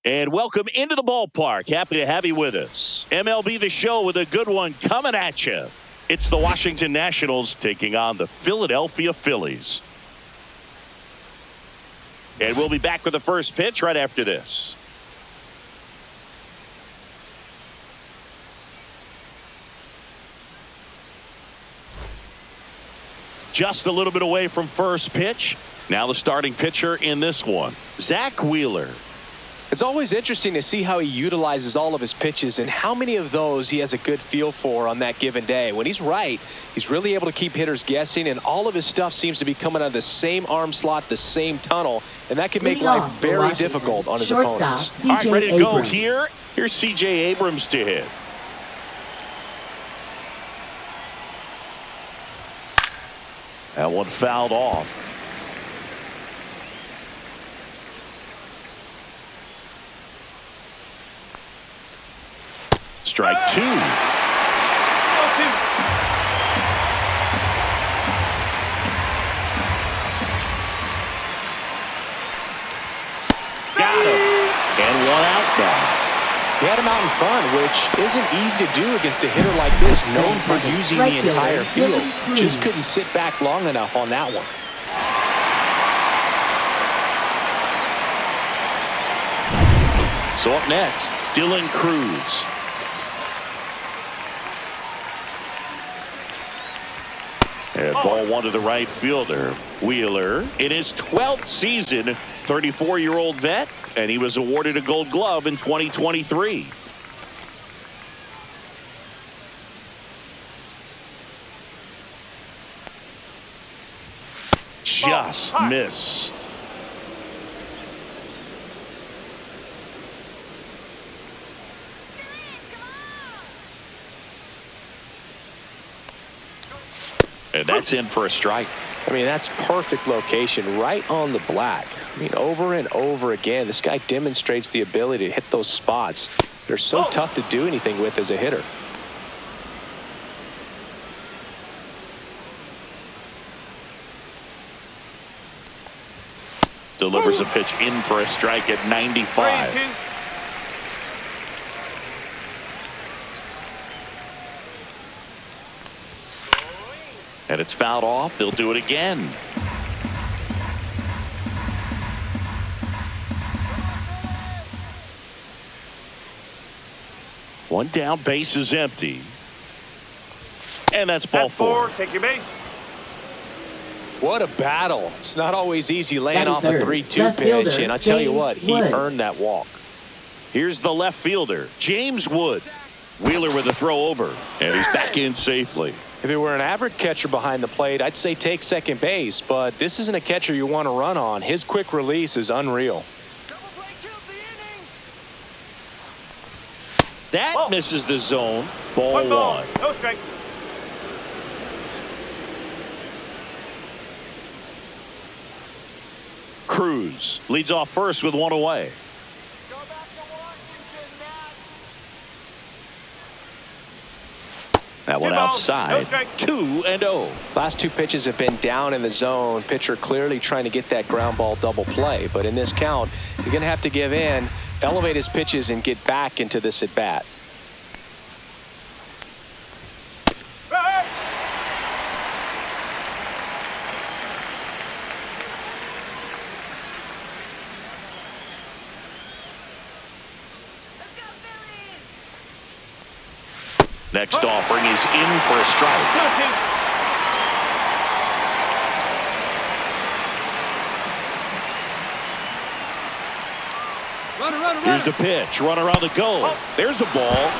And welcome into the ballpark. Happy to have you with us. MLB The Show with a good one coming at you. It's the Washington Nationals taking on the Philadelphia Phillies. And we'll be back with the first pitch right after this. Just a little bit away from first pitch. Now the starting pitcher in this one, Zach Wheeler. It's always interesting to see how he utilizes all of his pitches and how many of those he has a good feel for on that given day. When he's right, he's really able to keep hitters guessing, and all of his stuff seems to be coming out of the same arm slot, the same tunnel, and that can make life very difficult on his opponents. All right, ready to go here. Here's C.J. Abrams to hit. That one fouled off. Strike two. Got him. And one out now. He had him out in front, which isn't easy to do against a hitter like this, known for using the entire field. Just couldn't sit back long enough on that one. So up next, Dylan Cruz. And ball one to the right fielder. Wheeler in his 12th season, 34-year-old vet, and he was awarded a Gold Glove in 2023. Just missed. And that's in for a strike. I mean, that's perfect location, right on the black. I mean, over and over again, this guy demonstrates the ability to hit those spots. They're so tough to do anything with as a hitter. Delivers a pitch in for a strike at 95. And it's fouled off. They'll do it again. One down, base is empty. And that's ball four. Take your base. What a battle. It's not always easy laying off a 3-2 pitch, and I tell you what, he earned that walk. Here's the left fielder, James Wood. Wheeler with a throw over, and he's back in safely. If it were an average catcher behind the plate, I'd say take second base, but this isn't a catcher you want to run on. His quick release is unreal. That misses the zone. Ball one. No strike. Cruz leads off first with one away. That one outside. 2-0. Last two pitches have been down in the zone. Pitcher clearly trying to get that ground ball double play. But in this count, he's going to have to give in, elevate his pitches, and get back into this at bat. Next offering is in for a strike. Here's the pitch. Runner on the go. There's the ball.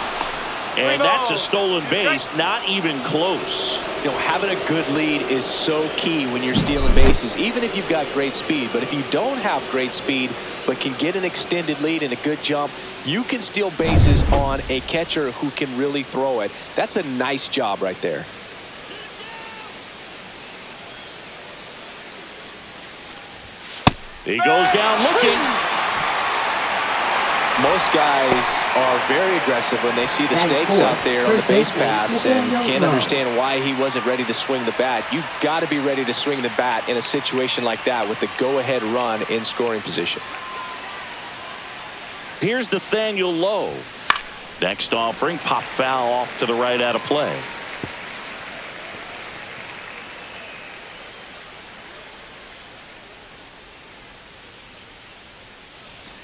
And that's a stolen base. Not even close. You know, having a good lead is so key when you're stealing bases, even if you've got great speed. But if you don't have great speed but can get an extended lead and a good jump, you can steal bases on a catcher who can really throw it. That's a nice job right there. He goes down looking. Most guys are very aggressive when they see the stakes out there on the base paths and can't understand why he wasn't ready to swing the bat. You've got to be ready to swing the bat in a situation like that with the go-ahead run in scoring position. Here's Nathaniel Lowe. Next offering, pop foul off to the right out of play.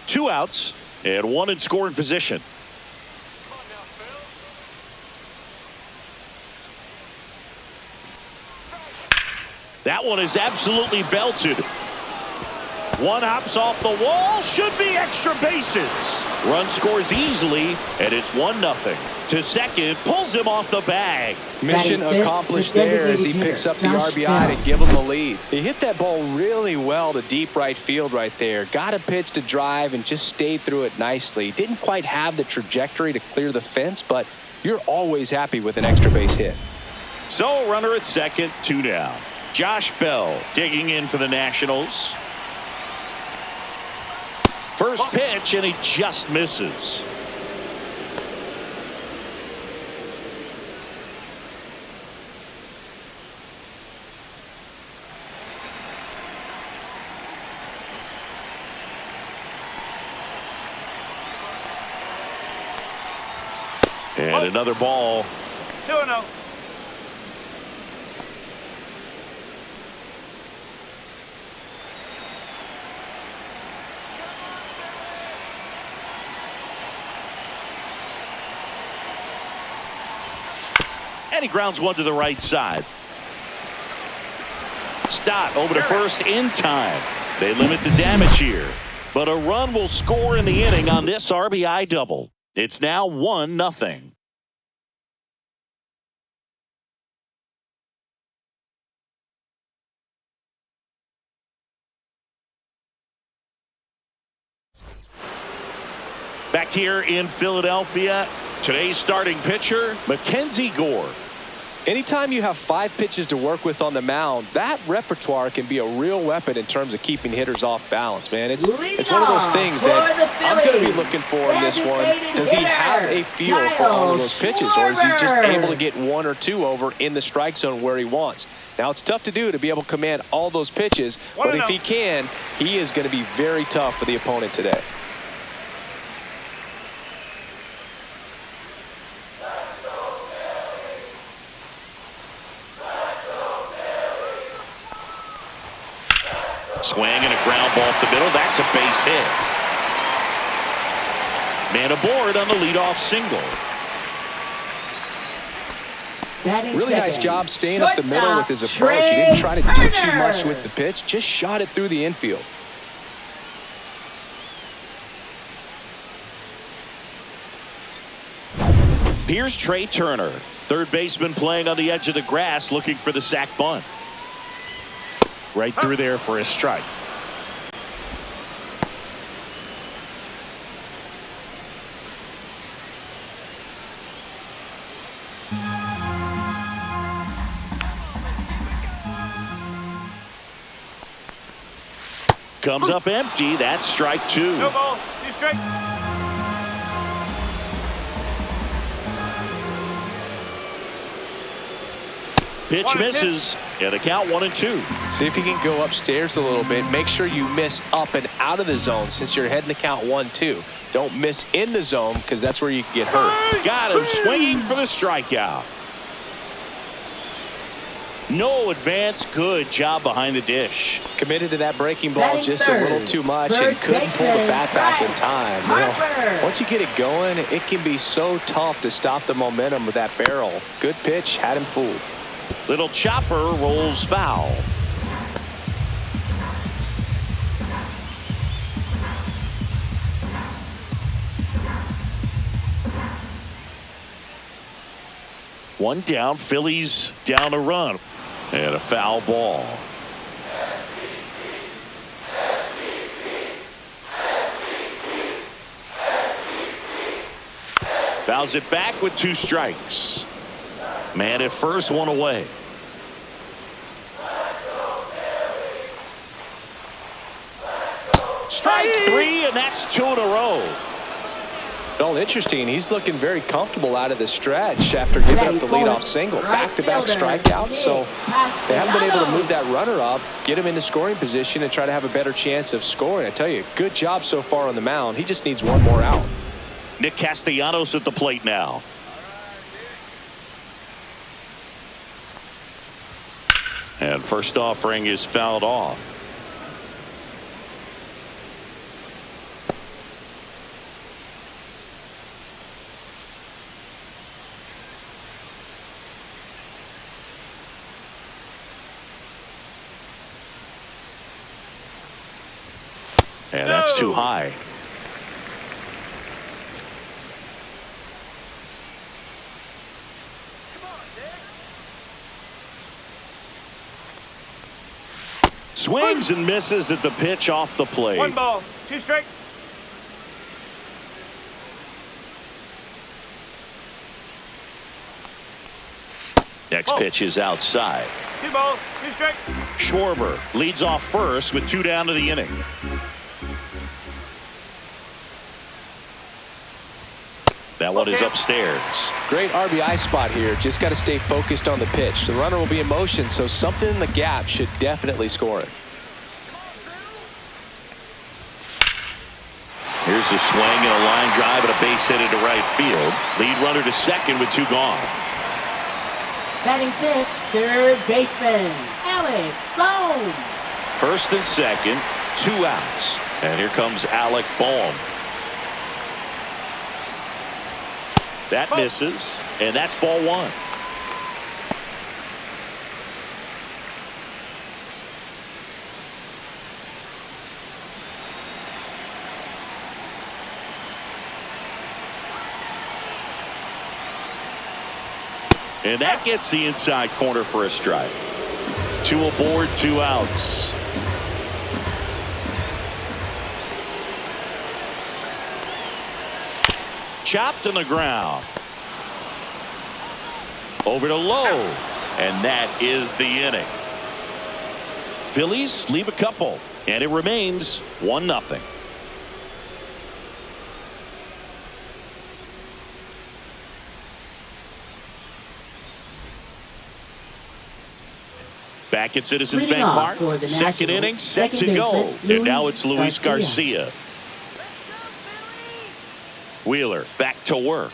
Two outs and one in scoring position. That one is absolutely belted. One hops off the wall. Should be extra bases. Run scores easily, and it's 1-0. To second, pulls him off the bag. Mission accomplished there as he picks up the RBI to give him the lead. He hit that ball really well to deep right field right there. Got a pitch to drive and just stayed through it nicely. Didn't quite have the trajectory to clear the fence, but you're always happy with an extra base hit. So runner at second, 2 down. Josh Bell digging in for the Nationals. First pitch, and he just misses. And another ball. 2-0. And he grounds one to the right side. Stott over to first in time. They limit the damage here. But a run will score in the inning on this RBI double. It's now 1-0. Back here in Philadelphia, today's starting pitcher, Mackenzie Gore. Anytime you have 5 pitches to work with on the mound, that repertoire can be a real weapon in terms of keeping hitters off balance, man. It's one of those things that I'm going to be looking for in this one. Does he have a feel for all of those pitches, or is he just able to get 1 or 2 over in the strike zone where he wants? Now, it's tough to do to be able to command all those pitches, but if he can, he is going to be very tough for the opponent today. Swing and a ground ball up the middle. That's a base hit. Man aboard on the leadoff single. Really nice job staying up the middle with his approach. He didn't try to do too much with the pitch. Just shot it through the infield. Here's Trey Turner. Third baseman playing on the edge of the grass looking for the sac bunt. Right through there for a strike. Comes up empty. That's strike 2. No ball. 2 strikes. Pitch misses, and the count 1-2. See if you can go upstairs a little bit. Make sure you miss up and out of the zone since you're heading the count 1-2. Don't miss in the zone because that's where you can get hurt. Got him swinging for the strikeout. No advance. Good job behind the dish. Committed to that breaking ball just a little too much and couldn't pull the bat back in time. You know, once you get it going, it can be so tough to stop the momentum of that barrel. Good pitch, had him fooled. Little chopper rolls foul. One down. Phillies down a run. And a foul ball. Fouls it back with 2 strikes. Man at first, 1 away. Strike 3, and that's 2 in a row. Well, interesting. He's looking very comfortable out of the stretch after giving up the leadoff single. Back-to-back strikeouts, so they haven't been able to move that runner up, get him into scoring position, and try to have a better chance of scoring. I tell you, good job so far on the mound. He just needs one more out. Nick Castellanos at the plate now. And first offering is fouled off. And that's too high. Swings and misses at the pitch off the plate. 1 ball, 2 strikes. Next pitch is outside. 2 balls, 2 strikes. Schwarber leads off first with 2 down to the inning. That one is upstairs. Great RBI spot here. Just got to stay focused on the pitch. The runner will be in motion, so something in the gap should definitely score it. Here's the swing and a line drive and a base hit into right field. Lead runner to second with 2 gone. Batting fifth, third baseman, Alec Bohm. First and second, 2 outs. And here comes Alec Bohm. That misses, and that's ball 1. And that gets the inside corner for a strike. 2 aboard, 2 outs. Chopped on the ground. Over to Lowe. And that is the inning. Phillies leave a couple. And it remains 1-0. Back at Citizens Bank Park. Second inning set to go. And now it's Luis Garcia. Wheeler back to work.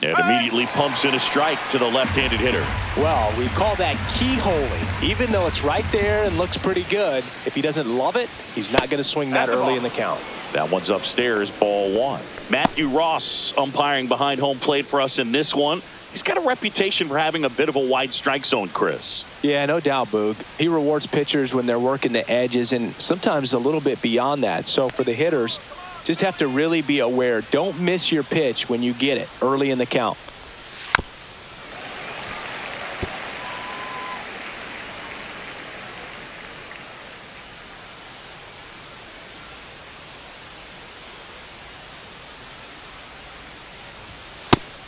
And immediately pumps in a strike to the left-handed hitter. Well, we call that keyholing. Even though it's right there and looks pretty good, if he doesn't love it, he's not going to swing that early in the count. That one's upstairs, ball 1. Matthew Ross umpiring behind home plate for us in this one. He's got a reputation for having a bit of a wide strike zone, Chris. Yeah, no doubt, Boog. He rewards pitchers when they're working the edges and sometimes a little bit beyond that. So for the hitters, just have to really be aware. Don't miss your pitch when you get it early in the count.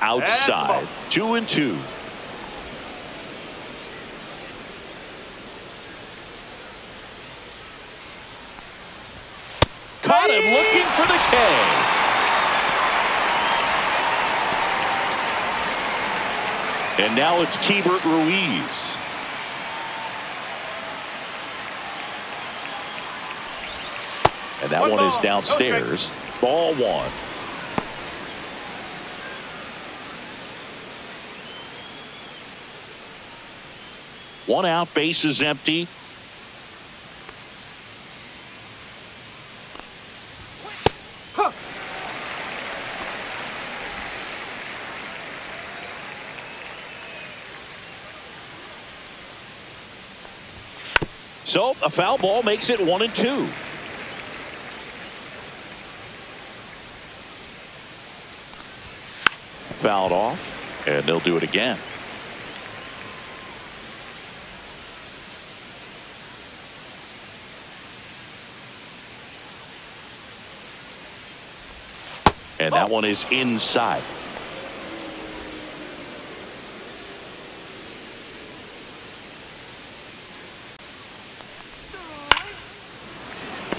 Outside, 2-2. Caught him looking for the K. And now it's Keibert Ruiz. And that one is downstairs. Ball 1. One out, base is empty. So a foul ball makes it 1-2. Fouled off, and they'll do it again. And that one is inside.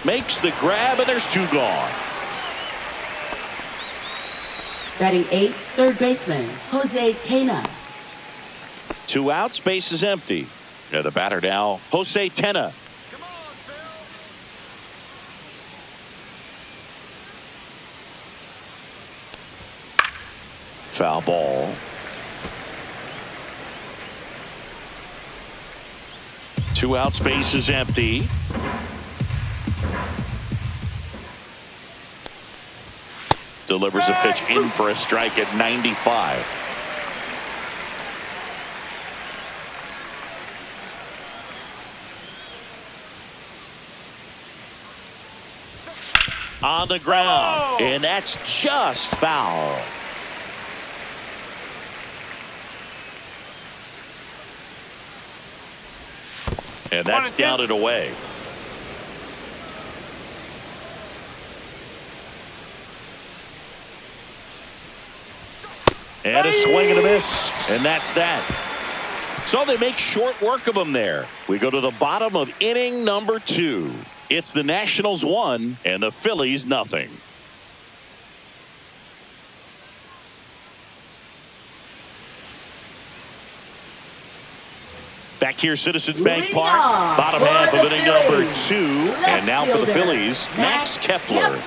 Makes the grab, and there's 2 gone. Batting 8th, third baseman, Jose Tena. 2 outs, base is empty. And the batter now, Jose Tena. Foul ball. Two outs, base is empty. Delivers a pitch in for a strike at 95. On the ground, and that's just foul. And that's down and away. And a swing and a miss. And that's that. So they make short work of him there. We go to the bottom of inning number 2. It's the Nationals 1 and the Phillies nothing. Back here, Citizens Bank Park, bottom half of inning number 2. And now for the Phillies, Max Kepler.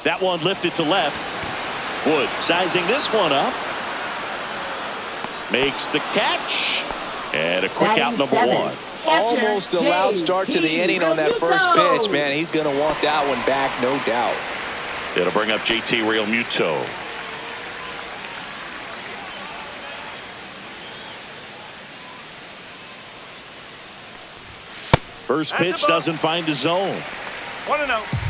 That one lifted to left. Wood sizing this one up. Makes the catch. And a quick out number 1. Almost a loud start to the inning on that first pitch, man. He's going to want that one back, no doubt. It'll bring up JT Realmuto. First pitch doesn't find the zone. 1-0.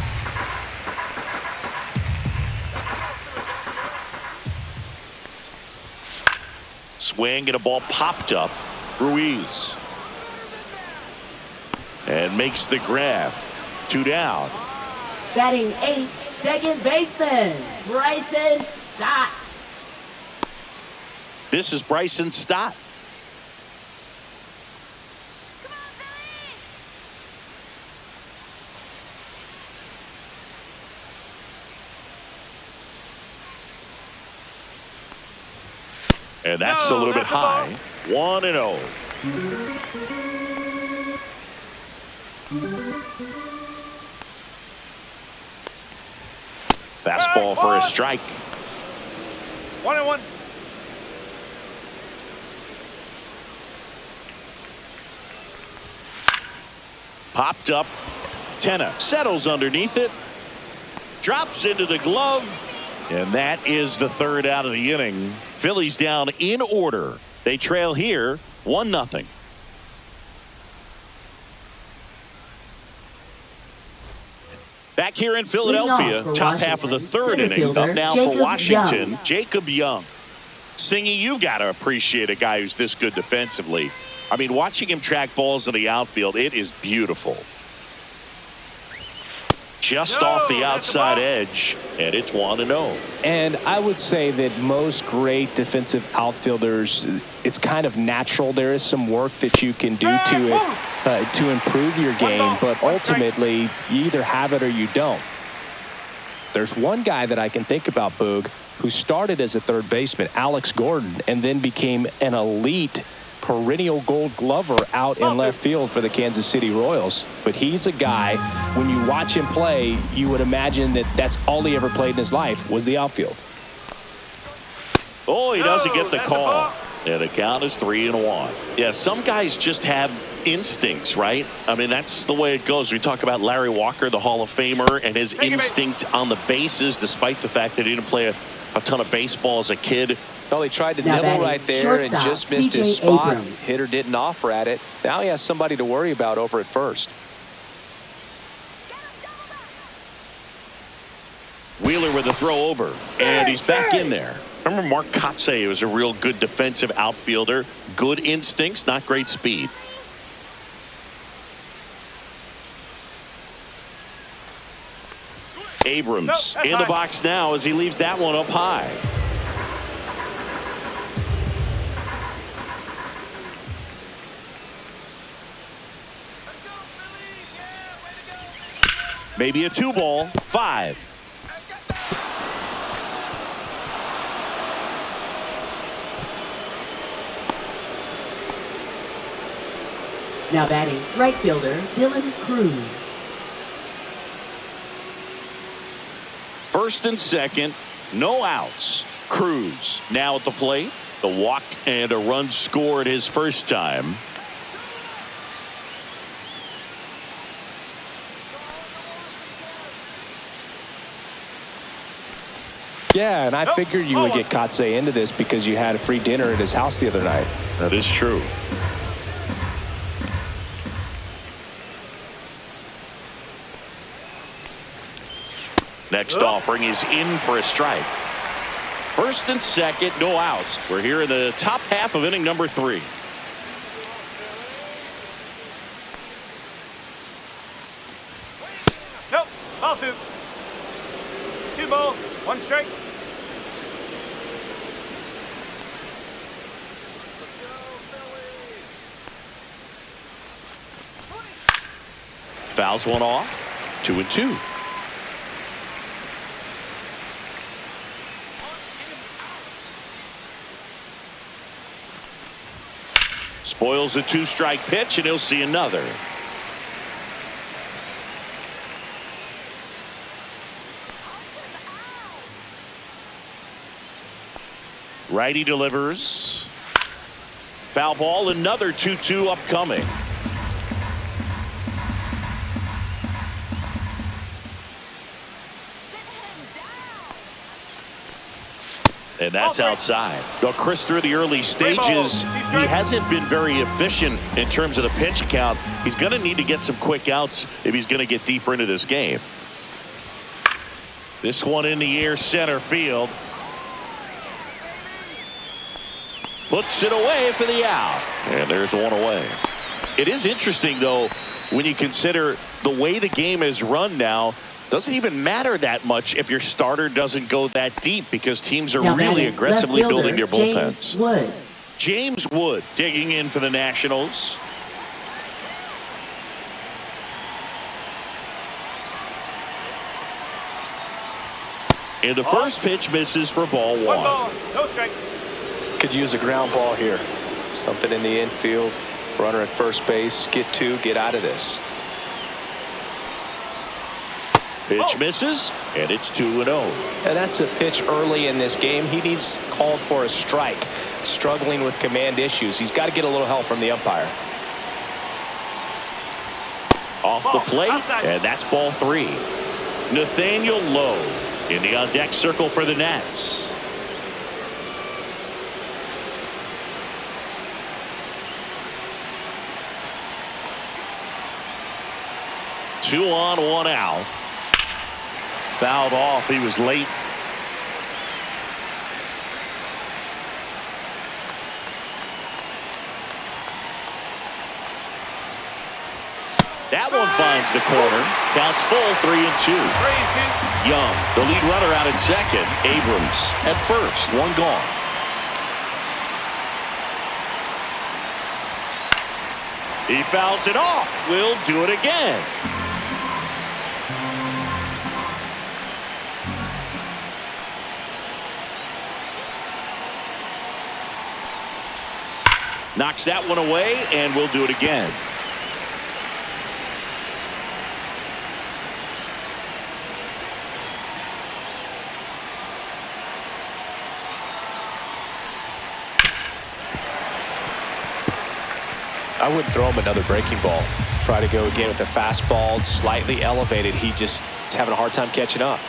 Swing and a ball popped up. Ruiz. And makes the grab. 2 down. Batting 8th, second baseman, Bryson Stott. This is Bryson Stott. And that's a little bit high. 1-0. Fastball for a strike. 1-1. Popped up. Tena settles underneath it. Drops into the glove. And that is the third out of the inning. Phillies down in order. They trail here 1-0. Back here in Philadelphia, top half of the third inning. Up now for Washington, Jacob Young. Singy, you got to appreciate a guy who's this good defensively. I mean, watching him track balls in the outfield, it is beautiful. Just off the outside edge, and it's 1-0. And I would say that most great defensive outfielders, it's kind of natural. There is some work that you can do to improve your game, but ultimately, you either have it or you don't. There's one guy that I can think about, Boog, who started as a third baseman, Alex Gordon, and then became an elite perennial gold glover out in left field for the Kansas City Royals. But he's a guy, when you watch him play, you would imagine that that's all he ever played in his life was the outfield. Oh, he doesn't get the call. And the count is 3-1. Yeah, some guys just have instincts, right? I mean, that's the way it goes. We talk about Larry Walker, the Hall of Famer, and his instinct on the bases, despite the fact that he didn't play a ton of baseball as a kid. Well, he tried to nibble right there and just missed his spot. Hitter didn't offer at it. Now he has somebody to worry about over at first. Wheeler with a throw over, and he's back in there. Remember Mark Kotsay was a real good defensive outfielder. Good instincts, not great speed. Abrams in the box now as he leaves that one up high. Maybe a 2-ball. 5. Now batting, right fielder Dylan Cruz. First and second, no outs. Cruz now at the plate. The walk and a run scored his first time. Yeah, and I figured you would get Kotsay into this because you had a free dinner at his house the other night. That is true. Next offering is in for a strike. First and second, no outs. We're here in the top half of inning number 3. Nope. Ball 2. 2 balls, 1 strike. Fouls one off. 2-2. Spoils a 2-strike pitch, and he'll see another. Righty delivers. Foul ball, another 2-2 upcoming. And that's outside. Well, Chris, through the early stages, he hasn't been very efficient in terms of the pitch count. He's going to need to get some quick outs if he's going to get deeper into this game. This one in the air, center field. Puts it away for the out. And there's one away. It is interesting, though, when you consider the way the game is run now. Doesn't even matter that much if your starter doesn't go that deep because teams are really aggressively building their bullpens. James Wood digging in for the Nationals. And the first pitch misses for ball 1. 1 ball, no strike. Could use a ground ball here. Something in the infield. Runner at first base. Get 2. Get out of this. Pitch misses, and it's 2-0. And that's a pitch early in this game. He needs called for a strike. Struggling with command issues. He's got to get a little help from the umpire. Off the plate, and that's ball 3. Nathaniel Lowe in the on-deck circle for the Nats. Two on, 1 out. Fouled off. He was late. That one finds the corner. Counts full, 3-2. Young, the lead runner, out at second. Abrams at first. 1 gone. He fouls it off. We'll do it again. Knocks that one away, and we'll do it again. I wouldn't throw him another breaking ball. Try to go again with the fastball, slightly elevated. He just is having a hard time catching up.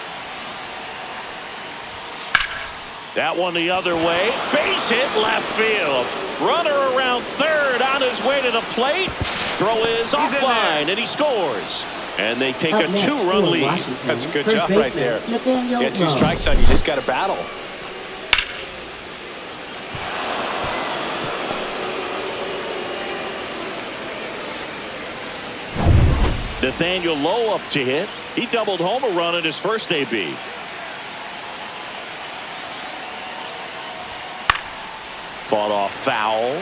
That one the other way. Base hit left field. Runner around third on his way to the plate. Throw is offline, and he scores. And they take a 2-run lead. That's a good job right there. You got 2 strikes on you. Just got to battle. Nathaniel Lowe up to hit. He doubled home a run in his first AB. Fought off foul.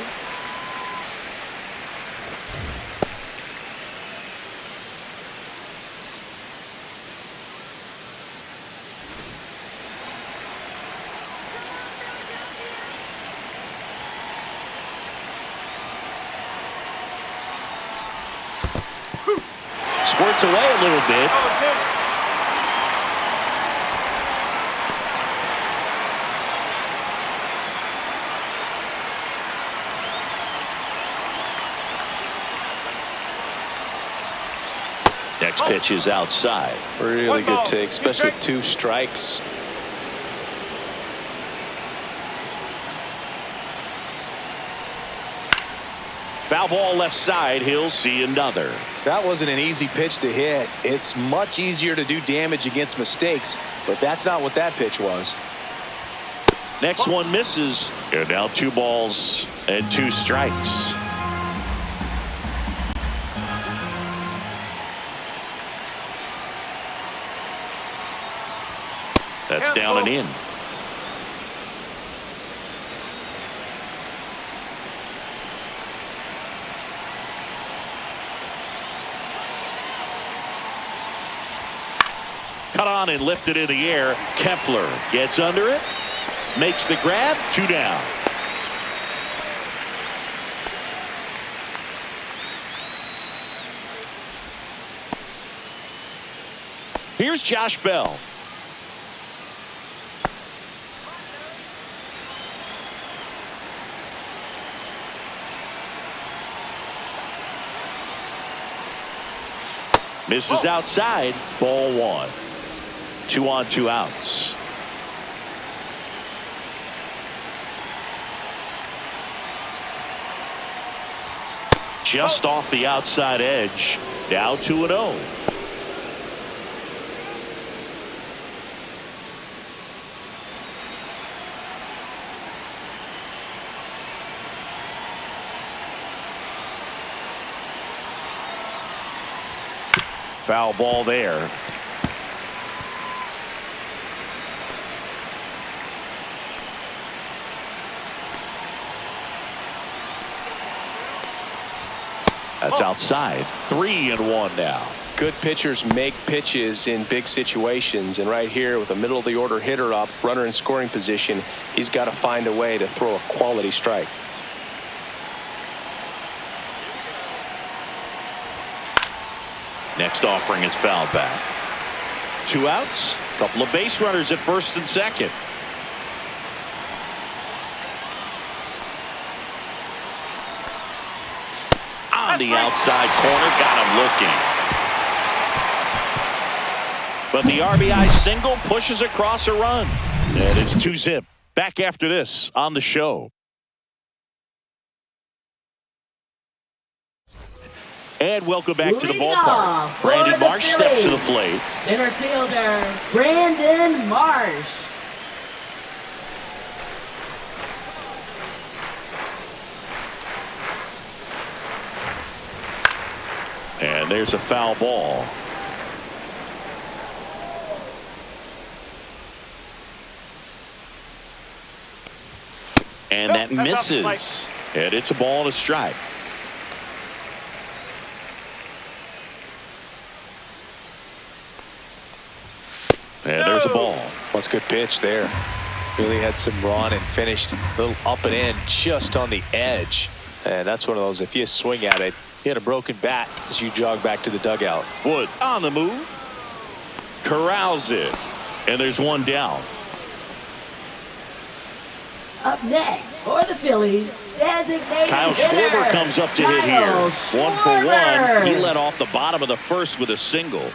squirts away a little bit. Next pitch is outside. Really good take, especially with 2 strikes. Foul ball left side. He'll see another. That wasn't an easy pitch to hit. It's much easier to do damage against mistakes, but that's not what that pitch was. Next one misses. And now 2 balls and 2 strikes. That's down and in. Cut on and lifted in the air. Kepler gets under it. Makes the grab. 2 down. Here's Josh Bell. Misses outside. Ball 1. 2 on, 2 outs. Just off the outside edge. Now 2-0. Foul ball there. That's outside. 3-1 now. Good pitchers make pitches in big situations, and right here with a middle of the order hitter up, runner in scoring position, he's got to find a way to throw a quality strike. Next offering is fouled back. 2 outs. Couple of base runners at first and second. On the outside corner, got him looking. But the RBI single pushes across a run. And it's 2-zip. Back after this on the show. And welcome back to the ballpark. Brandon Marsh steps to the plate. Center fielder, Brandon Marsh. And there's a foul ball. And that misses. And it's a ball and a strike. And there's a ball. That's a good pitch there. Really had some run and finished a little up and in just on the edge. And that's one of those, if you swing at it, you had a broken bat as you jog back to the dugout. Wood on the move. Corrals it. And there's 1 down. Up next for the Phillies, designated Kyle hitter, Schwarber comes up to hit here. Kyle 1 for 1. Schwarber. He led off the bottom of the first with a single.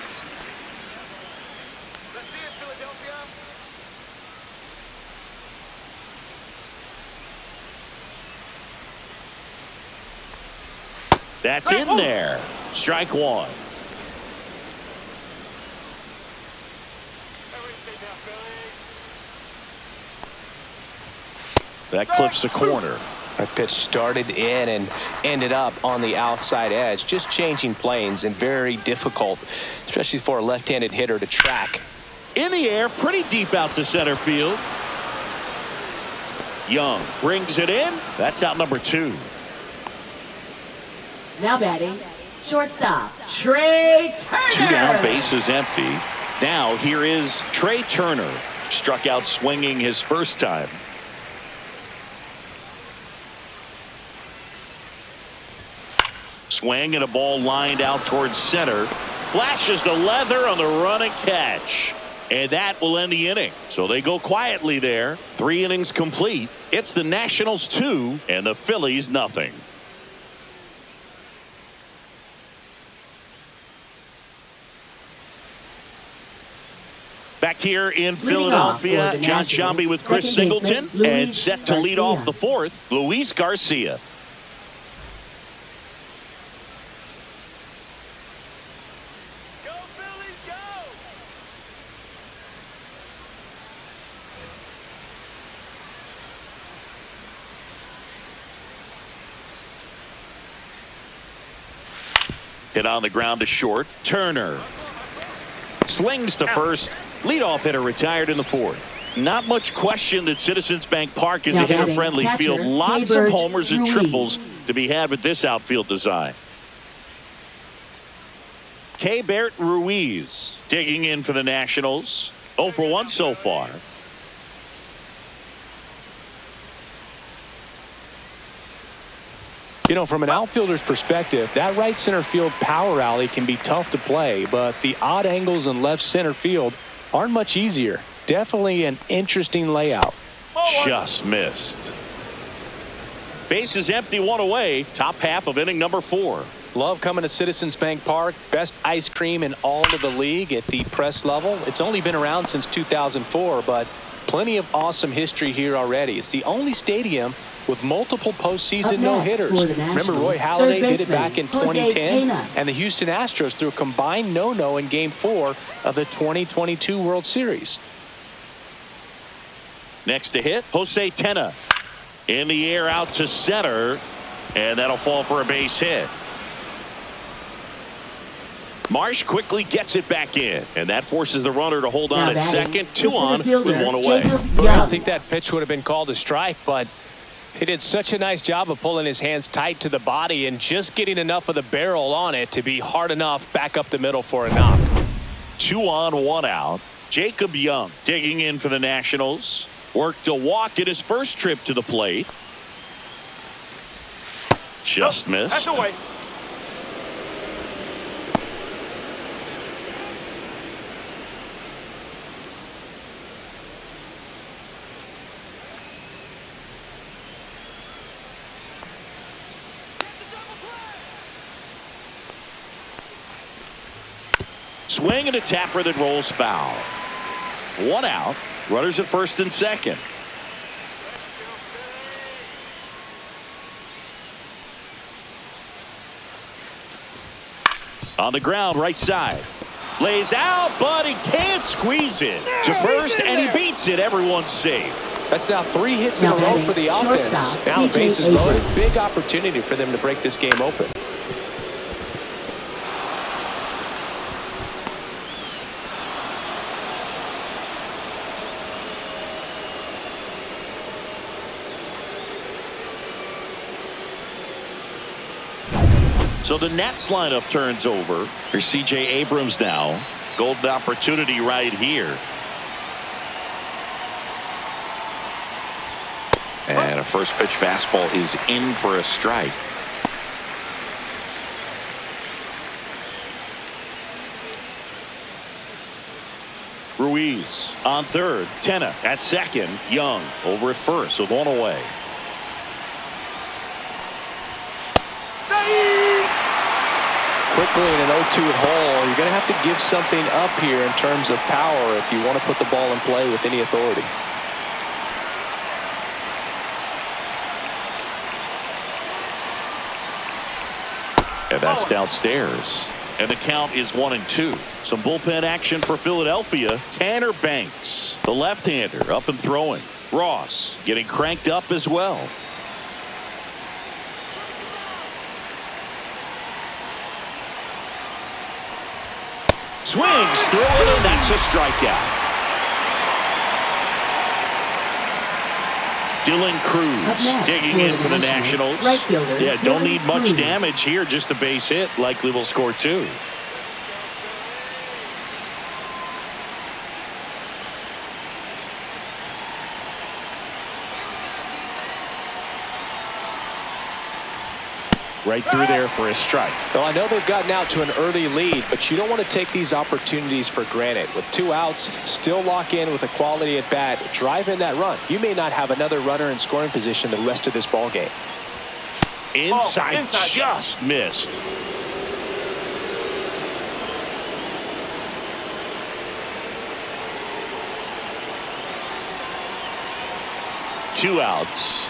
That's in there. Strike 1. That clips the corner. That pitch started in and ended up on the outside edge, just changing planes, and very difficult, especially for a left-handed hitter to track. In the air, pretty deep out to center field. Young brings it in. That's out number 2. Now batting, shortstop, Trey Turner. 2 down, base is empty. Now here is Trey Turner. Struck out swinging his first time. Swing and a ball lined out towards center. Flashes the leather on the run and catch. And that will end the inning. So they go quietly there. 3 innings complete. It's the Nationals 2 and the Phillies nothing. Back here in Philadelphia, John Shambi with Chris Singleton, and set to lead off the 4th, Luis Garcia. Go, Phillies, go! Hit on the ground to short. Turner slings to first. Leadoff hitter retired in the 4th. Not much question that Citizens Bank Park is a hitter-friendly field. Lots of homers and triples to be had with this outfield design. Keibert Ruiz digging in for the Nationals. 0 for 1 so far. You know, from an outfielder's perspective, that right center field power alley can be tough to play, but the odd angles in left center field aren't much easier. Definitely an interesting layout. Just missed. Base is empty, 1 away. Top half of inning number 4. Love coming to Citizens Bank Park. Best ice cream in all of the league at the press level. It's only been around since 2004, but plenty of awesome history here already. It's the only stadium with multiple postseason no-hitters. Remember Roy Halladay did it back in 2010, and the Houston Astros threw a combined no-no in Game 4 of the 2022 World Series. Next to hit, Jose Tena. In the air out to center, and that'll fall for a base hit. Marsh quickly gets it back in, and that forces the runner to hold on at second. 2 on with 1 away. I don't think that pitch would have been called a strike, but he did such a nice job of pulling his hands tight to the body and just getting enough of the barrel on it to be hard enough back up the middle for a knock. 2 on, 1 out. Jacob Young digging in for the Nationals. Worked a walk in his first trip to the plate. Just missed. That's away. Swing and a tapper that rolls foul. 1 out. Runners at first and second. On the ground, right side. Lays out, but he can't squeeze it. To first, and he beats it. Everyone's safe. That's now 3 hits in a row for the offense. Now the base is loaded. Big opportunity for them to break this game open. So the Nats lineup turns over. Here's C.J. Abrams now. Golden opportunity right here. And a first pitch fastball is in for a strike. Ruiz on third. Tena at second. Young over at first with 1 away. Quickly in an 0-2 hole, you're going to have to give something up here in terms of power if you want to put the ball in play with any authority. And that's downstairs. And the count is 1-2. Some bullpen action for Philadelphia. Tanner Banks, the left-hander, up and throwing. Ross getting cranked up as well. Swings through it, and that's a strikeout. Dylan Cruz digging in for the Nationals. Yeah, don't need much damage here, just a base hit. Likely will score 2. right through there for a strike. Well, I know they've gotten out to an early lead, but you don't want to take these opportunities for granted. With 2 outs, still lock in with a quality at bat, drive in that run. You may not have another runner in scoring position the rest of this ball game. Inside. Just missed. Two outs.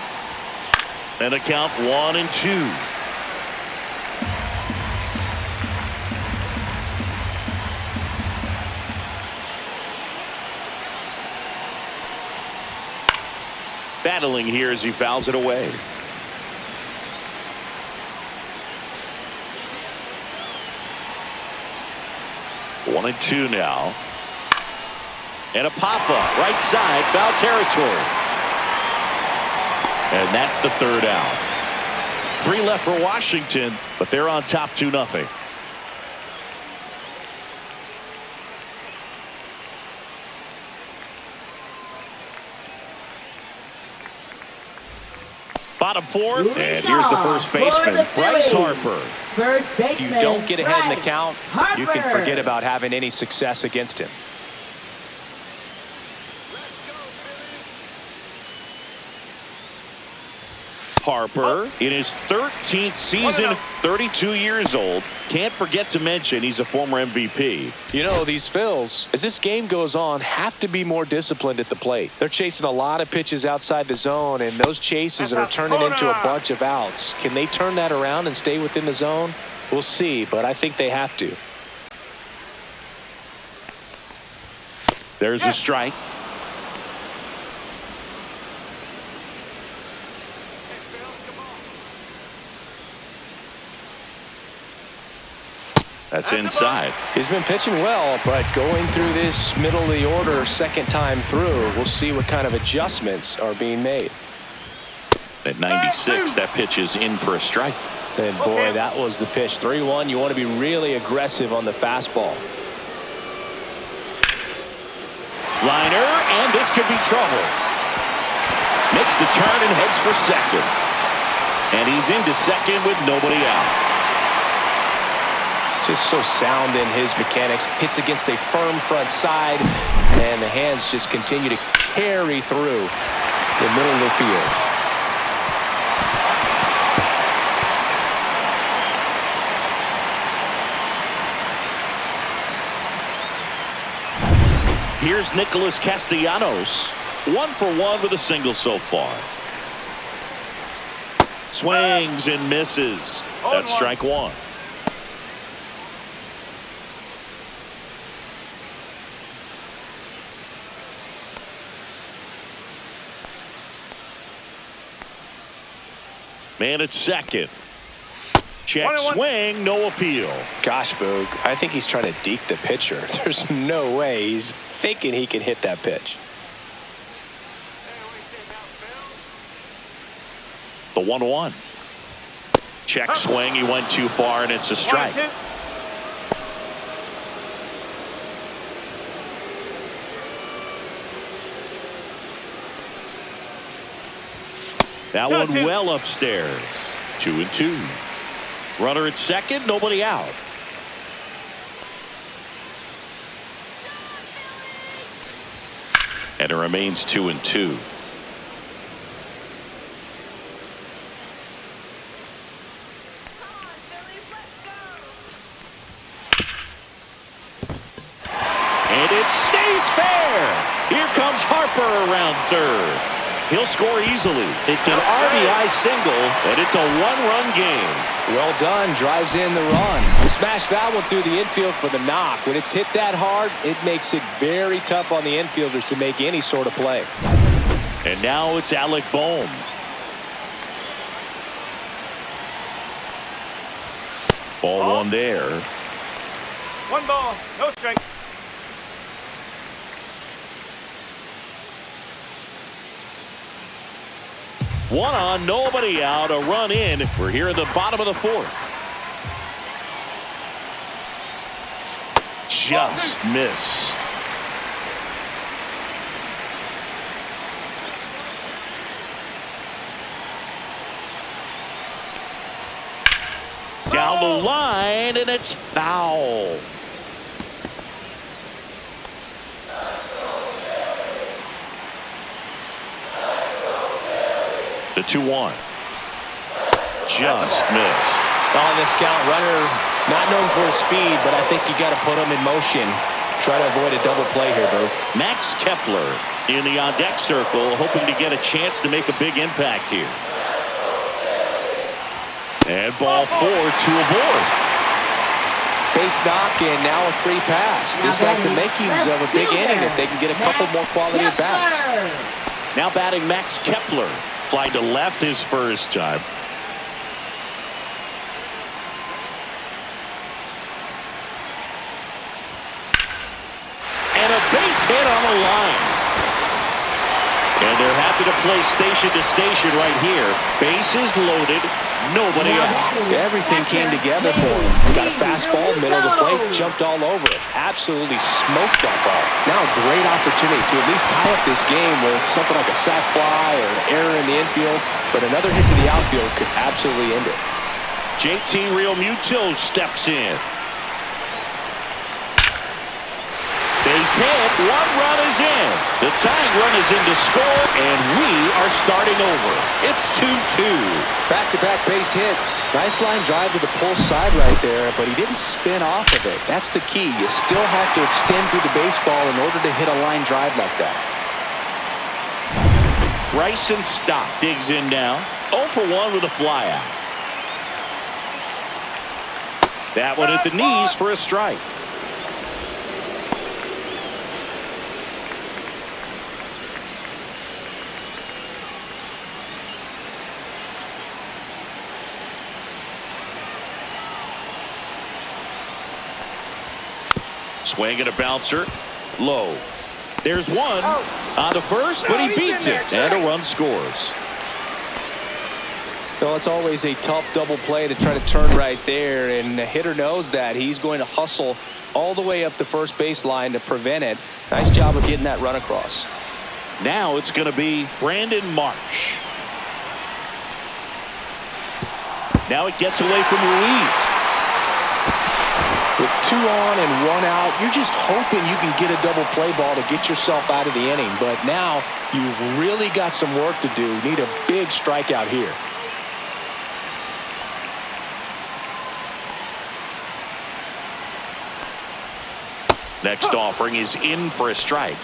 And a count 1-2. Battling here as he fouls it away. One and two now. And a pop-up right side, foul territory. And that's the third out. 3 left for Washington, but they're on top 2-0. Bottom 4th, and here's the first baseman, Bryce Harper. First baseman, If you don't get ahead in the count, Harper. you can forget about having any success against him. Harper in his 13th season, 32 years old. Can't forget to mention he's a former MVP. You know, these Phils, as this game goes on, have to be more disciplined at the plate. They're chasing a lot of pitches outside the zone, and those chases are turning into a bunch of outs. Can they turn that around and stay within the zone? We'll see, but I think they have to. There's a strike. That's inside. He's been pitching well, but going through this middle of the order second time through, we'll see what kind of adjustments are being made. At 96, that pitch is in for a strike. And boy, that was the pitch. 3-1. You want to be really aggressive on the fastball. Liner, and this could be trouble. Makes the turn and heads for second. And he's into second with nobody out. Just so sound in his mechanics. Hits against a firm front side, and the hands just continue to carry through the middle of the field. Here's Nicholas Castellanos. 1 for 1 with a single so far. Swings and misses. That's strike 1. Man at second. Check swing, no appeal. Gosh, Boog, I think he's trying to deke the pitcher. There's no way he's thinking he can hit that pitch. The 1-1. Check swing, he went too far, and it's a strike. That one well upstairs. 2-2. Runner at second, nobody out. And it remains 2-2. And it stays fair. Here comes Harper around third. He'll score easily. It's an RBI single, and it's a 1-run game. Well done. Drives in the run. Smash that one through the infield for the knock. When it's hit that hard, it makes it very tough on the infielders to make any sort of play. And now it's Alec Bohm. Ball 1 there. 1 ball, no strike. One on, nobody out, a run in. We're here in the bottom of the 4th. Just missed. Down the line, and it's foul. The 2-1. Just missed. On this count, runner not known for his speed, but I think you got to put him in motion. Try to avoid a double play here, Boo. Max Kepler in the on-deck circle, hoping to get a chance to make a big impact here. And ball 4, 2 aboard. Base knock, and now a free pass. This has the makings of a big inning if they can get a couple more quality at bats. Now batting Max Kepler. Fly to left his first time. And a base hit on the line. And they're happy to play station to station right here. Bases loaded. Nobody out. Everything came together for him. Got a fastball, middle of the plate, jumped all over it. Absolutely smoked that ball. Now a great opportunity to at least tie up this game with something like a sac fly or an error in the infield. But another hit to the outfield could absolutely end it. JT Realmuto steps in. Base hit. 1 run is in. The tying run is in to score, and we are starting over. It's 2-2. Back-to-back base hits. Nice line drive to the pull side right there, but he didn't spin off of it. That's the key. You still have to extend through the baseball in order to hit a line drive like that. Bryson Stott digs in now. 0 for 1 with a fly out. That one at the knees for a strike. Swing and a bouncer. Low. There's one on the first, but he beats it. And a run scores. Well, it's always a tough double play to try to turn right there. And the hitter knows that. He's going to hustle all the way up the first baseline to prevent it. Nice job of getting that run across. Now it's going to be Brandon Marsh. Now it gets away from Ruiz. With 2 on and 1 out, you're just hoping you can get a double play ball to get yourself out of the inning. But now you've really got some work to do. You need a big strikeout here. Next offering is in for a strike.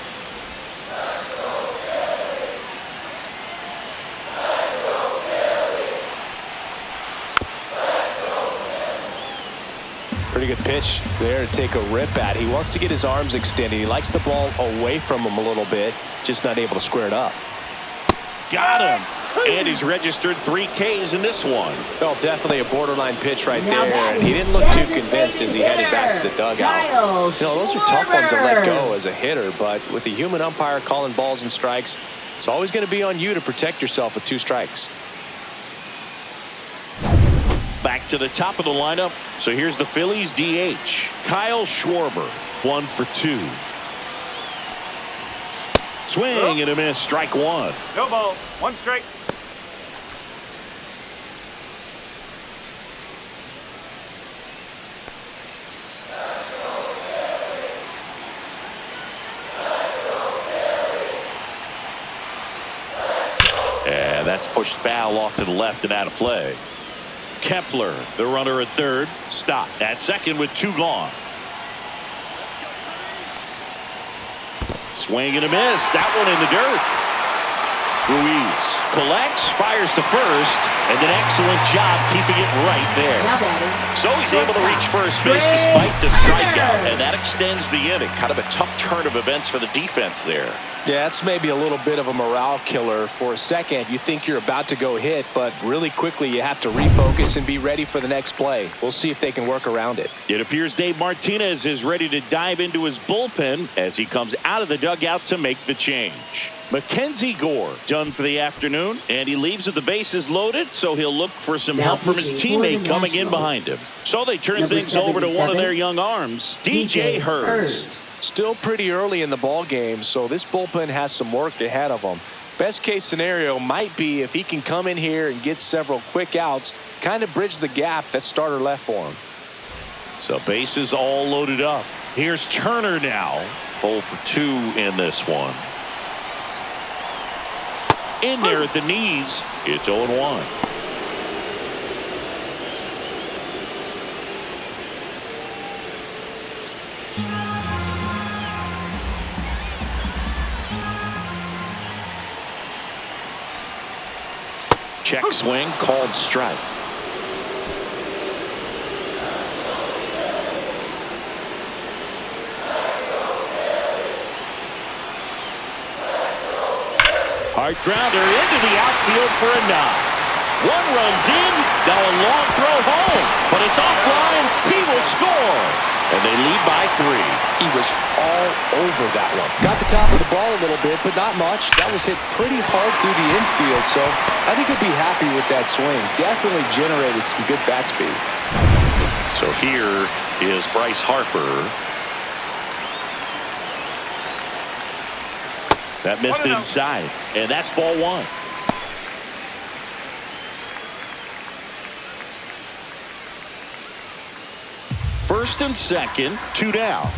Pretty good pitch there to take a rip at. He wants to get his arms extended. He likes the ball away from him a little bit, just not able to square it up. Got him. And he's registered 3 Ks in this one. Well, definitely a borderline pitch right there. And he didn't look too convinced as he headed back to the dugout. You know, those are tough ones to let go as a hitter, but with the human umpire calling balls and strikes, it's always going to be on you to protect yourself with 2 strikes. Back to the top of the lineup. So here's the Phillies DH. Kyle Schwarber, 1 for 2. Swing and a miss. Strike 1. No ball. 1 strike. And that's pushed foul off to the left and out of play. Kepler, the runner at third. Stott at second with 2 gone. Swing and a miss. That one in the dirt. Ruiz collects, fires to first, and an excellent job keeping it right there. So he's able to reach first base despite the strikeout, and that extends the inning. Kind of a tough turn of events for the defense there. Yeah, it's maybe a little bit of a morale killer. For a second, you think you're about to go hit, but really quickly you have to refocus and be ready for the next play. We'll see if they can work around it. It appears Dave Martinez is ready to dive into his bullpen as he comes out of the dugout to make the change. Mackenzie Gore done for the afternoon, and he leaves with the bases loaded, so he'll look for some help from his teammate coming in behind him. So they turn things over to one of their young arms, DJ Hurts. Still pretty early in the ball game, so this bullpen has some work ahead of them. Best case scenario might be if he can come in here and get several quick outs, kind of bridge the gap that starter left for him. So bases all loaded up. Here's Turner now. 0 for 2 in this one. In there at the knees. It's 0-1. Check swing called strike. Hard grounder into the outfield for a knock. One runs in, now a long throw home, but it's offline. He will score, and they lead by 3. He was all over that one. Got the top of the ball a little bit, but not much. That was hit pretty hard through the infield, so I think he'll be happy with that swing. Definitely generated some good bat speed. So here is Bryce Harper. That missed inside, and that's ball 1. First and second, 2 down.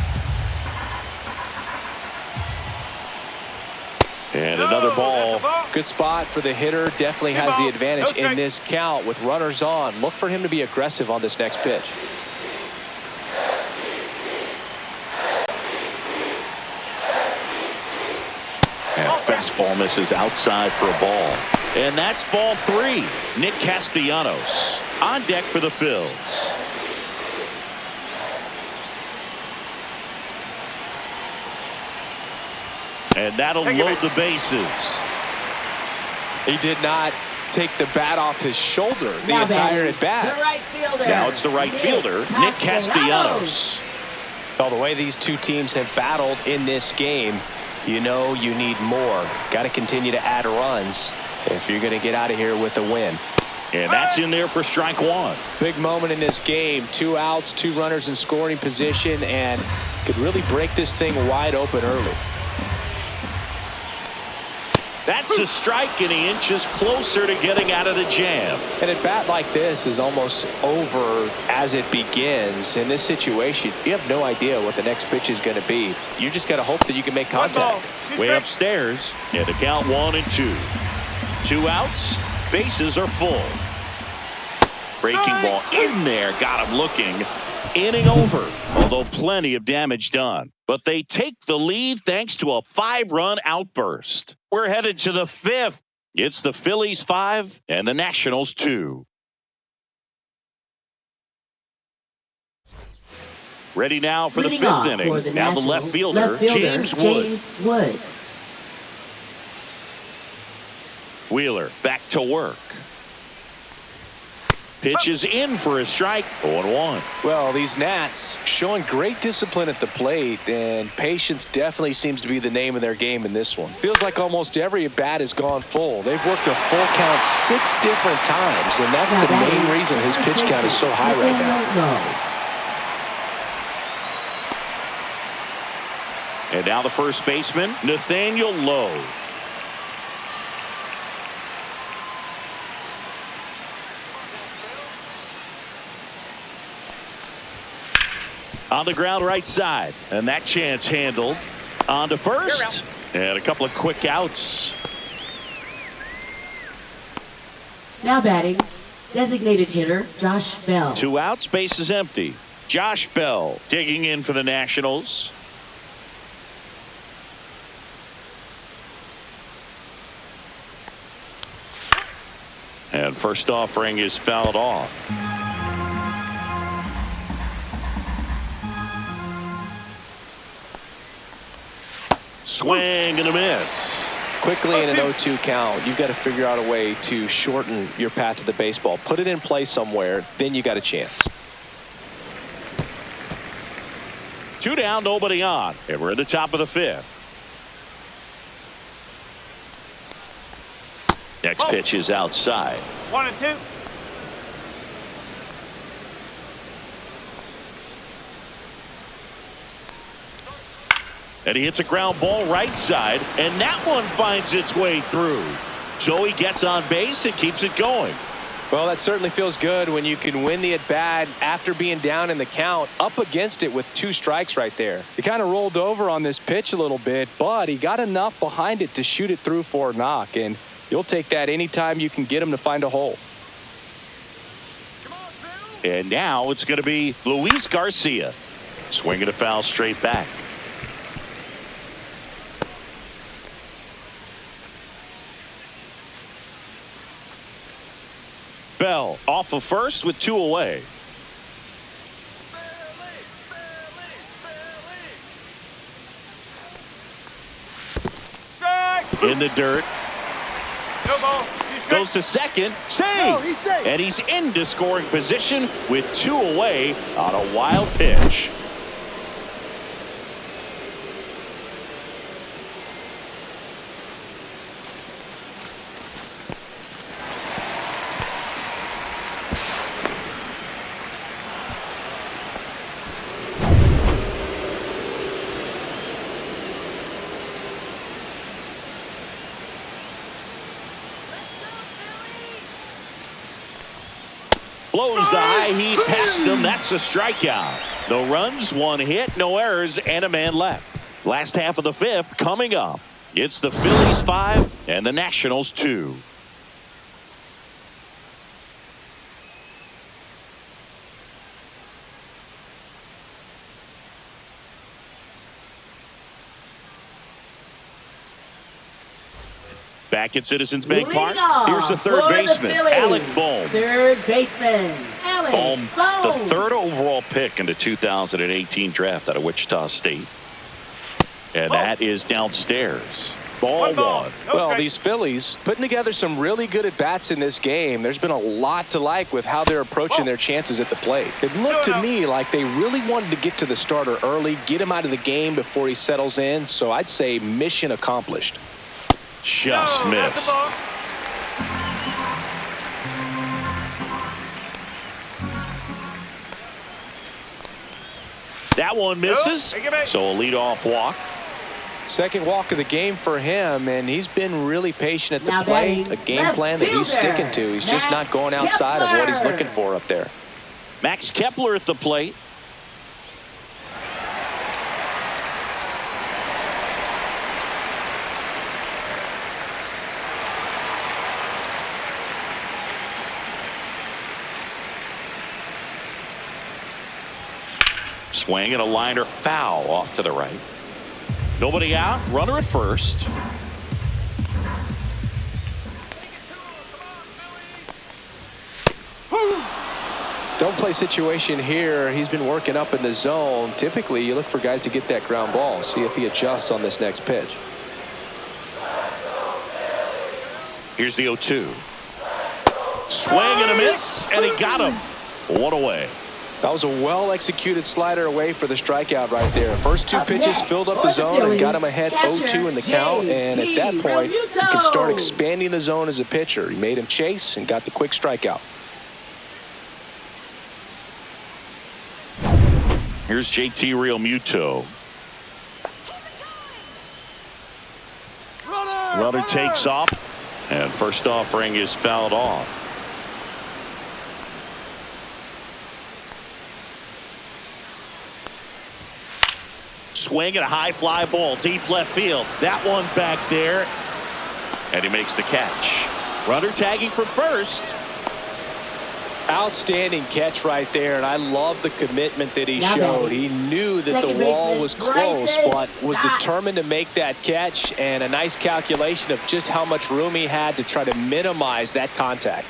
And another ball. Good spot for the hitter. Definitely has the advantage in this count with runners on. Look for him to be aggressive on this next pitch. And fastball misses outside for a ball. And that's ball 3. Nick Castellanos on deck for the Phillies. And that'll load the bases. He did not take the bat off his shoulder the entire at bat. The right fielder. Now it's the right fielder, Nick Castellanos. Well, the way these two teams have battled in this game, you know you need more. Got to continue to add runs if you're going to get out of here with a win. And that's in there for strike 1. Big moment in this game. 2 outs, 2 runners in scoring position, and could really break this thing wide open early. That's a strike, and he inches closer to getting out of the jam. And a bat like this is almost over as it begins. In this situation, you have no idea what the next pitch is going to be. You just got to hope that you can make contact. Way upstairs, and the count 1 and 2. 2 outs, bases are full. Breaking ball in there, got him looking. Inning over, although plenty of damage done. But they take the lead thanks to a 5-run outburst. We're headed to the 5th. It's the Phillies 5 and the Nationals 2. Ready now for the 5th inning. Now the left fielder, James Wood. Wheeler back to work. Pitch is in for a strike. 0-1. Well, these Nats showing great discipline at the plate, and patience definitely seems to be the name of their game in this one. Feels like almost every at bat has gone full. They've worked a full count 6 different times, and that's the main reason his pitch count is so high right now. And now the first baseman, Nathaniel Lowe. On the ground right side, and that chance handled. On to first, and a couple of quick outs. Now batting, designated hitter Josh Bell. 2 outs, base is empty. Josh Bell digging in for the Nationals. And first offering is fouled off. Swing and a miss. Quickly in an 0-2 count, you've got to figure out a way to shorten your path to the baseball. Put it in play somewhere, then you got a chance. 2 down, nobody on. And we're at the top of the 5th. Next pitch is outside. 1-2. And he hits a ground ball right side, and that one finds its way through. So he gets on base and keeps it going. Well, that certainly feels good when you can win the at-bat after being down in the count, up against it with 2 strikes right there. He kind of rolled over on this pitch a little bit, but he got enough behind it to shoot it through for a knock, and you'll take that anytime you can get him to find a hole. And now it's going to be Luis Garcia. Swinging a foul straight back. Bell off of first with 2 away. Strike. In the dirt. No ball. Goes to second. Save. No, he's safe. And he's into scoring position with 2 away on a wild pitch. Blows the high heat past him. That's a strikeout. No runs, 1 hit, no errors, and a man left. Last half of the 5th coming up. It's the Phillies 5 and the Nationals 2. Back at Citizens Bank Park. Here's the third baseman, Alec Bohm. Third baseman, Alec Bohm. The 3rd overall pick in the 2018 draft out of Wichita State. And that is downstairs. Ball 1. Well, these Phillies putting together some really good at-bats in this game. There's been a lot to like with how they're approaching their chances at the plate. It looked to me like they really wanted to get to the starter early, get him out of the game before he settles in. So I'd say mission accomplished. Just missed. That one misses. So a leadoff walk. Second walk of the game for him, and he's been really patient at the Now plate. batting, A game plan that he's fielder, sticking to. He's just Max not going outside of what he's Kepler. looking for up there. Max Kepler at the plate. Swing and a liner foul off to the right. Nobody out. Runner at first. Don't play situation here. He's been working up in the zone. Typically, you look for guys to get that ground ball. See if he adjusts on this next pitch. Here's the 0-2. Swing and a miss, and he got him. 1 away. That was a well-executed slider away for the strikeout right there. First 2 pitches next filled up for the the zone and got him Phillies, ahead catcher 0-2 in the count. And at that point, you can start expanding the zone as a pitcher. He made him chase and got the quick strikeout. Here's JT Realmuto. Runner takes off, and first offering is fouled off. Swing and a high fly ball deep left field. That one back there, and he makes the catch. Runner tagging from first. Outstanding catch right there, and I love the commitment that he Now showed. batting, He knew that the second wall baseman, was close, Bryson but was Stott. determined to make that catch, and a nice calculation of just how much room he had to try to minimize that contact.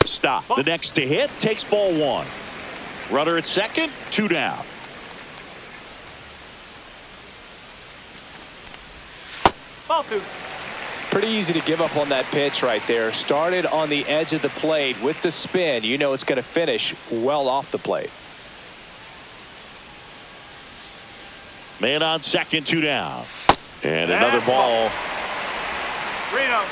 Stop. The next to hit takes ball 1. Runner at second, 2 down. Ball 2. Pretty easy to give up on that pitch right there. Started on the edge of the plate with the spin. You know it's going to finish well off the plate. Man on second, 2 down. And another ball. Reno.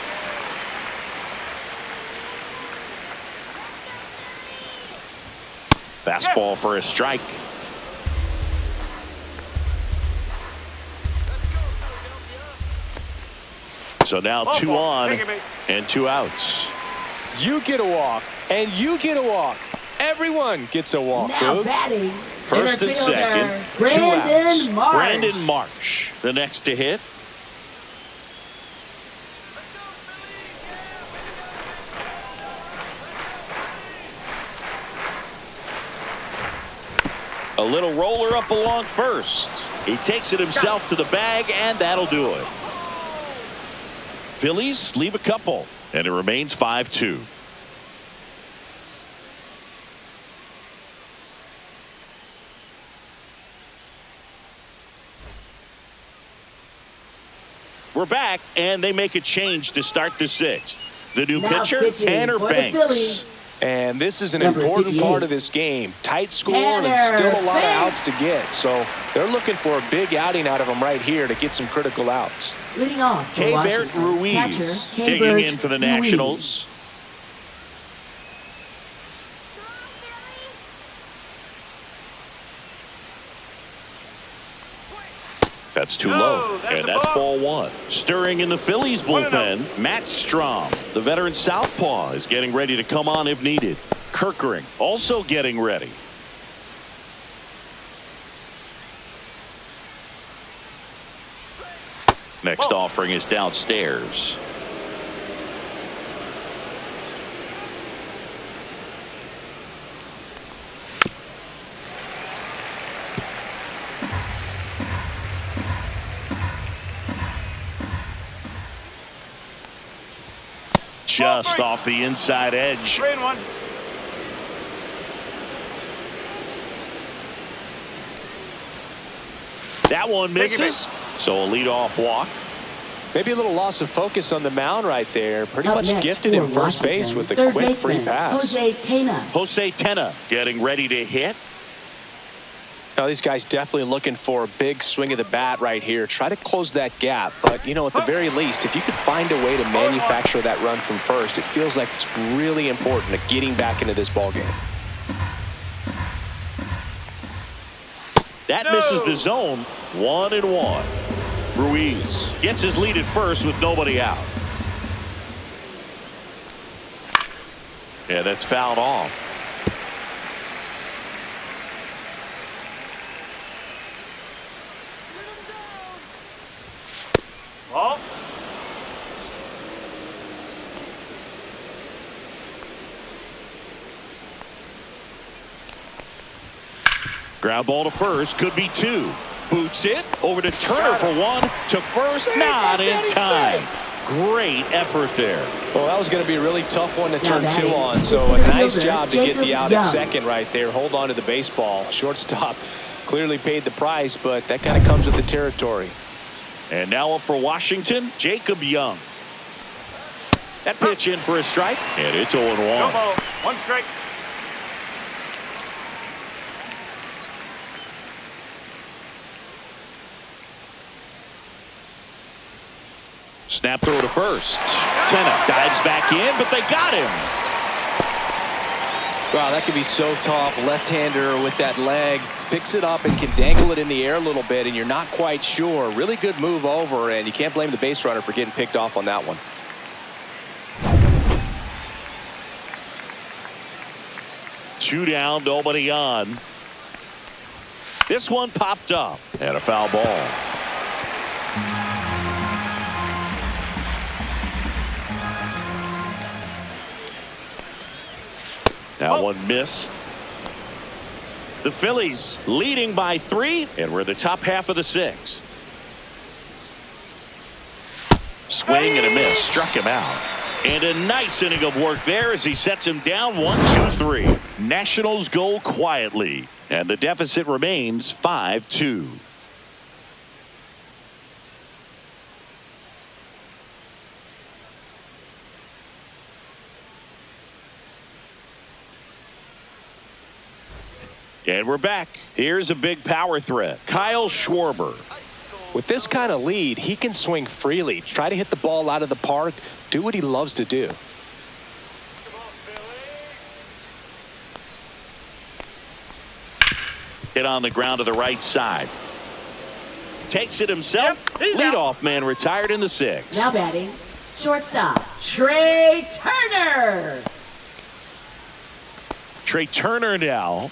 Fastball for a strike. So now 2 on and 2 outs. You get a walk, and you get a walk. Everyone gets a walk. Now batting, First and second, 2 outs. Brandon Marsh, the next to hit. A little roller up along first. He takes it himself to the bag, and that'll do it. Phillies leave a couple, and it remains 5-2. We're back, and they make a change to start the 6th. The new pitcher, Tanner Banks. And this is an important part of this game. Tight score and still a lot of outs to get. So they're looking for a big outing out of him right here to get some critical outs. Leading off for Keibert Ruiz digging in for the Nationals. That's too low, and that's ball 1. Stirring in the Phillies bullpen, Matt Strom, the veteran southpaw, is getting ready to come on if needed. Kirkering also getting ready. Next offering is downstairs. Just off the inside edge. 3-1. That one misses. So a leadoff walk. Maybe a little loss of focus on the mound right there. Pretty much next gifted in for first base with a quick free pass. Jose Tena getting ready to hit. Now these guys definitely looking for a big swing of the bat right here. Try to close that gap. But, you know, at the very least, if you could find a way to manufacture that run from first, it feels like it's really important to getting back into this ballgame. That misses the zone. 1-1. Ruiz gets his lead at first with nobody out. Yeah, that's fouled off. Ball. Ground ball to first, could be 2. Boots it over to Turner for 1, to first, not in time. Great effort there. Well, that was going to be a really tough one to turn 2 on. So a nice job to get the out at second right there. Hold on to the baseball. Shortstop clearly paid the price, but that kind of comes with the territory. And now up for Washington, Jacob Young. That pitch in for a strike, and it's 0-1. No ball. 1 strike. Snap throw to first. Tena dives back in, but they got him. Wow, that could be so tough. Left-hander with that leg. Picks it up and can dangle it in the air a little bit, and you're not quite sure. Really good move over, and you can't blame the base runner for getting picked off on that one. Two down, nobody on. This one popped up, and a foul ball. That one missed. The Phillies leading by 3, and we're the top half of the 6th. Swing and a miss, struck him out. And a nice inning of work there as he sets him down 1-2-3. Nationals go quietly, and the deficit remains 5-2. And we're back. Here's a big power threat. Kyle Schwarber. With this kind of lead, he can swing freely. Try to hit the ball out of the park. Do what he loves to do. Hit on the ground to the right side. Takes it himself. Yep, he's out. Leadoff man retired in the 6th. Now batting, shortstop, Trey Turner. Trey Turner now.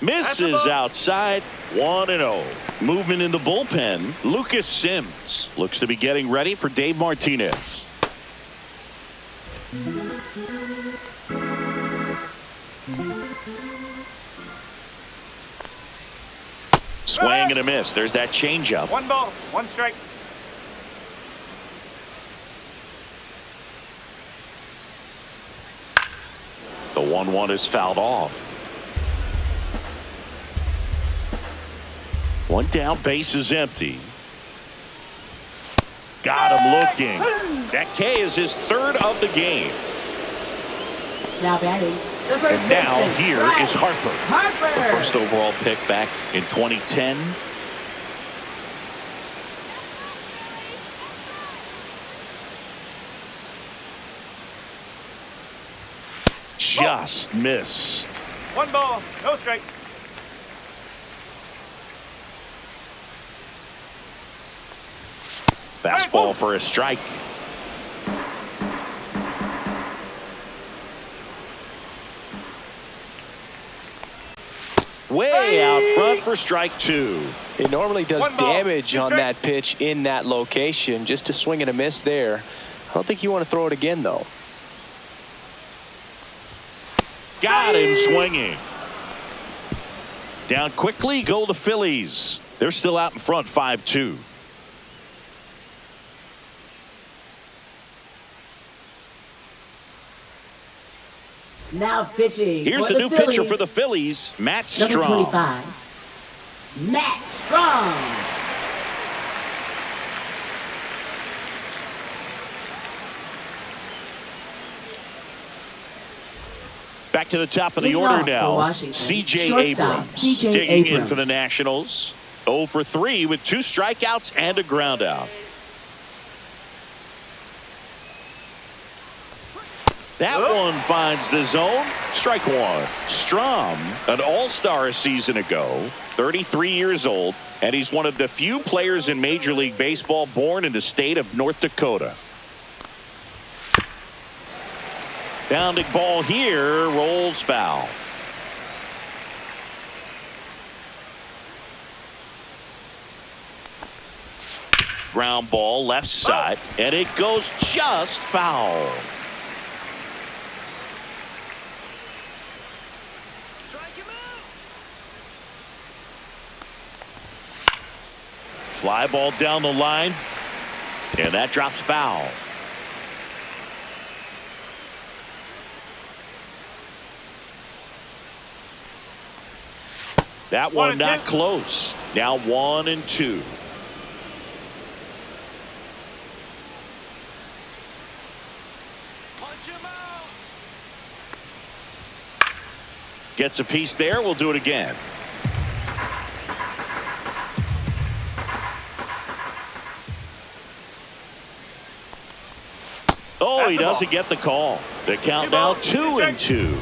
Misses outside. 1-0. Movement in the bullpen. Lucas Sims looks to be getting ready for Dave Martinez. Swing and a miss. There's that changeup. 1 ball, 1 strike. The 1-1 is fouled off. 1 down, base is empty. Got him looking. That K is his 3rd of the game. Now batting, the first And now baseman, here Bryce is Harper. Harper. The first overall pick back in 2010. Just missed. 1 ball, no strike. Fastball for a strike. Way out front for strike 2. It normally does 1 ball, damage 2 on strike. that pitch in that location. Just a swing and a miss there. I don't think you want to throw it again, though. Got him swinging. Down quickly go the Phillies. They're still out in front 5-2. Now pitching. Here's for the new Phillies, pitcher for the Phillies, Matt number Strong. 25, Matt Strong. Back to the top of the Leading order off for now. Washington, C.J. shortstop, Abrams C.J. digging in Abrams. for the Nationals. 0 for 3 with 2 strikeouts and a ground out. That one finds the zone. Strike 1. Strom, an all-star a season ago, 33 years old, and he's one of the few players in Major League Baseball born in the state of North Dakota. Bounding ball here, rolls foul. Ground ball left side, and it goes just foul. Fly ball down the line, and that drops foul. That one not close. Now 1-2. Gets a piece there. We'll do it again. Oh, he doesn't get the call. The count now 2-2.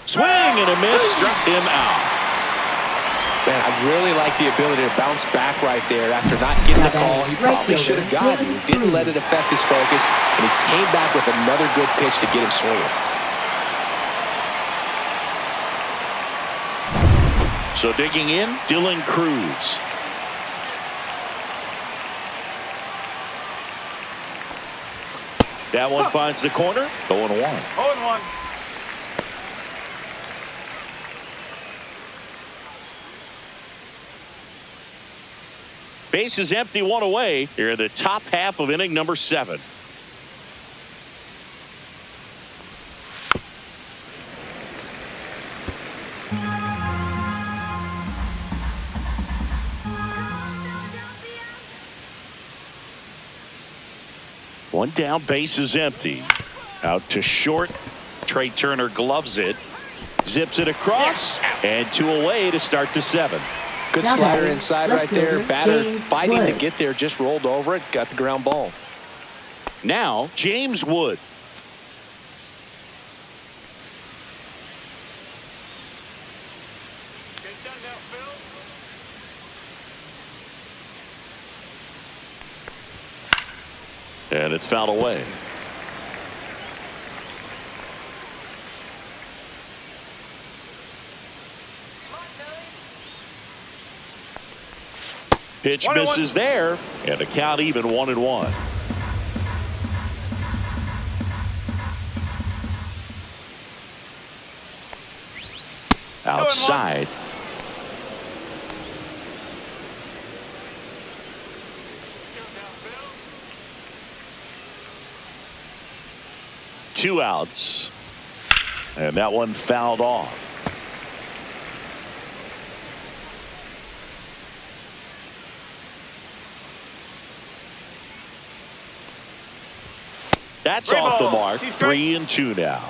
Swing and a miss, struck him out. Man, I really like the ability to bounce back right there after not getting the call he probably should have gotten. Didn't let it affect his focus, and he came back with another good pitch to get him swinging. So digging in, Dylan Cruz. That one finds the corner. 0-1. 0-1. Base is empty, 1 away. Here in the top half of inning number 7. One down, base is empty. Out to short. Trey Turner gloves it. Zips it across. And 2 away to start the 7th. Good Now slider batting, inside left right there. fielder, Batter James fighting to Wood. get there. Just rolled over it. Got the ground ball. Now James Wood. Get done now, Phil. And it's fouled away. Pitch misses there, and a count even 1-1. Outside. Two outs. And that one fouled off. That's Three off the ball. mark. 2 strike. 3-2 now.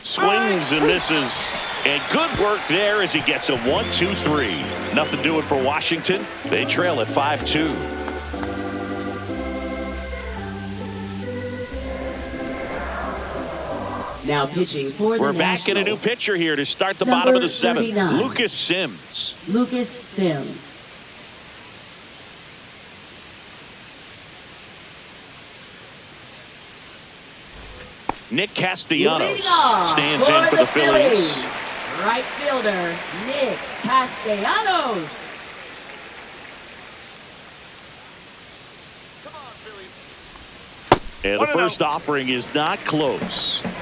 Swings and misses. And good work there as he gets a 1-2-3. Nothing doing for Washington. They trail at 5-2. Now pitching for the We're back in a new Nationals, pitcher here to start the Number bottom of the 7th. 39. Lucas Sims. Lucas Sims. Nick Castellanos Leading off stands in for the Phillies. Right fielder, Nick Castellanos. Come on, Phillies. And the 1-0. first offering is not close. Let's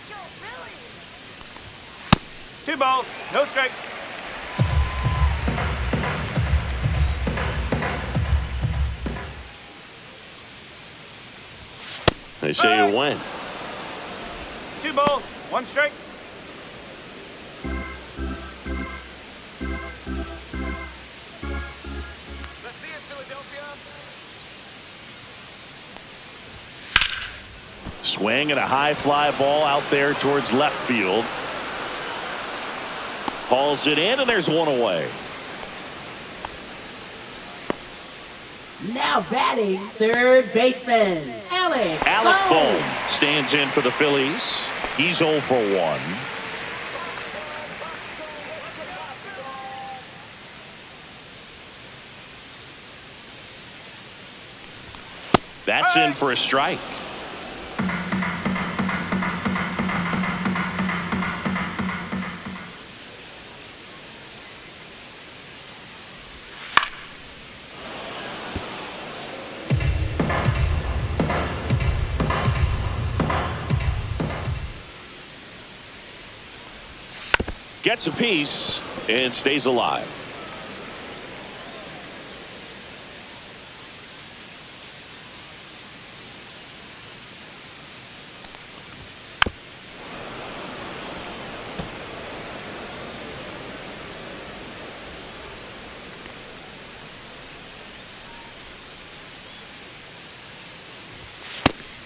go, Phillies. 2 balls, no strike. They say you win. 2 balls, 1 strike. Let's see it, Philadelphia. Swing and a high fly ball out there towards left field. Hauls it in, and there's 1 away. Now batting, third baseman, Alec Bohm stands in for the Phillies. He's 0 for 1. That's in for a strike. Gets a piece and stays alive.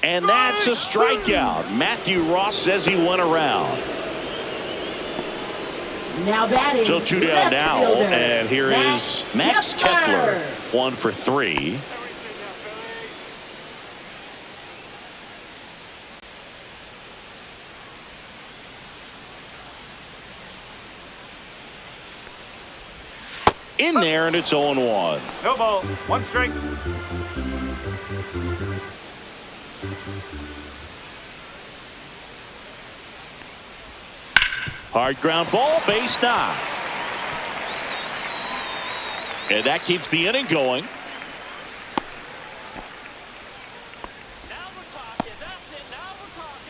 And that's a strikeout. Matthew Ross says he went around. Now batting, Still 2 down left now, fielder, and here is Max Kepler. 1 for 3. Everything now, Phillies. In there, and it's 0-1. No ball, 1 strike. Hard ground ball, base knock. And that keeps the inning going.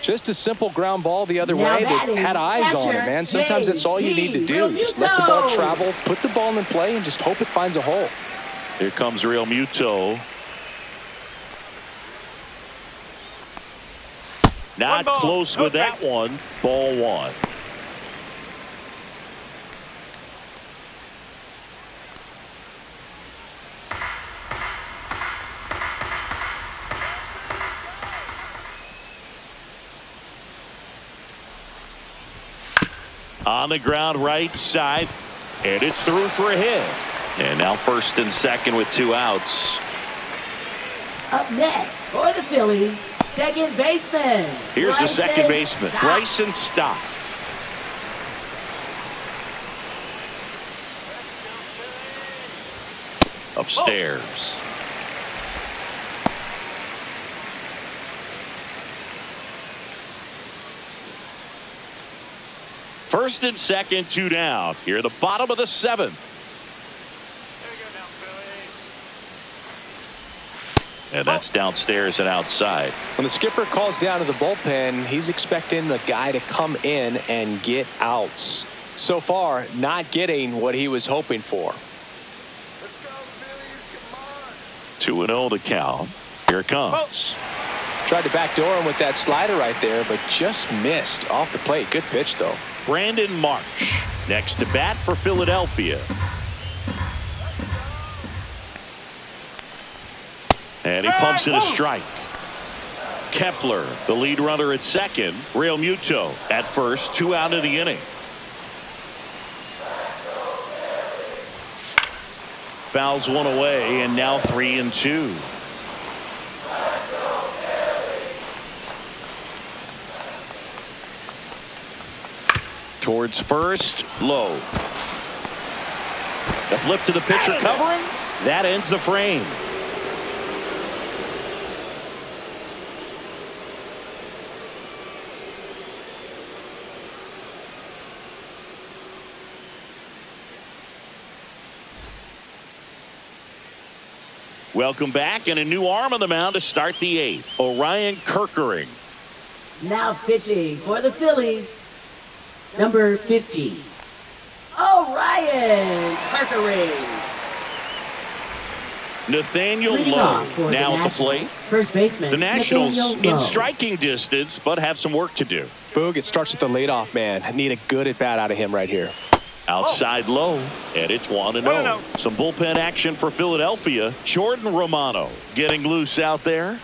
Just a simple ground ball the other Now way that batting, had eyes on it, catcher, man. Sometimes that's all you need to do. Just let the ball travel, put the ball in play, and just hope it finds a hole. Here comes Real Muto. Not close with that one. Ball one. On the ground right side, and it's through for a hit. And now first and second with 2 outs. Up next for the Phillies, second baseman. Here's the second Bryson baseman, Stott. Bryson Stott. Upstairs. First and second, 2 down. Here at the bottom of the 7th. And that's downstairs and outside. When the skipper calls down to the bullpen, he's expecting the guy to come in and get outs. So far, not getting what he was hoping for. 2-0 to count. Here it comes. Tried to backdoor him with that slider right there, but just missed off the plate. Good pitch, though. Brandon Marsh next to bat for Philadelphia. And he pumps it a strike. Kepler, the lead runner at second. Real Muto at first. 2 out of the inning. Fouls one away, and now 3-2. Towards first, low. The flip to the pitcher covering. That ends the frame. Welcome back, and a new arm on the mound to start the 8th. Orion Kerkering. Now pitching for the Phillies, number 50, Orion Kerkering. Nathaniel Leading Lowe off for now at the Nationals, plate. First baseman, The Nationals Nathaniel in Lowe. striking distance, but have some work to do. Boog, it starts with the leadoff man. I need a good at-bat out of him right here. Outside low, and it's 1-0. Some bullpen action for Philadelphia. Jordan Romano getting loose out there.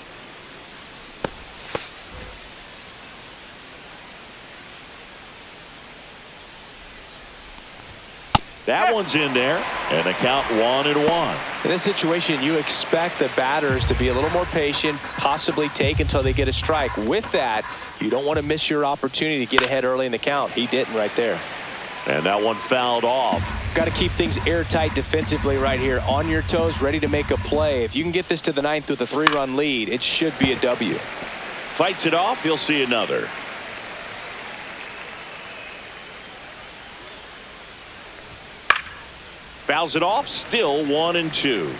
That one's in there, and the count 1-1. In this situation, you expect the batters to be a little more patient, possibly take until they get a strike. With that, you don't want to miss your opportunity to get ahead early in the count. He didn't right there. And that one fouled off. Got to keep things airtight defensively right here. On your toes, ready to make a play. If you can get this to the 9th with a 3-run lead, it should be a W. Fights it off, you'll see another. Fouls it off, still 1-2.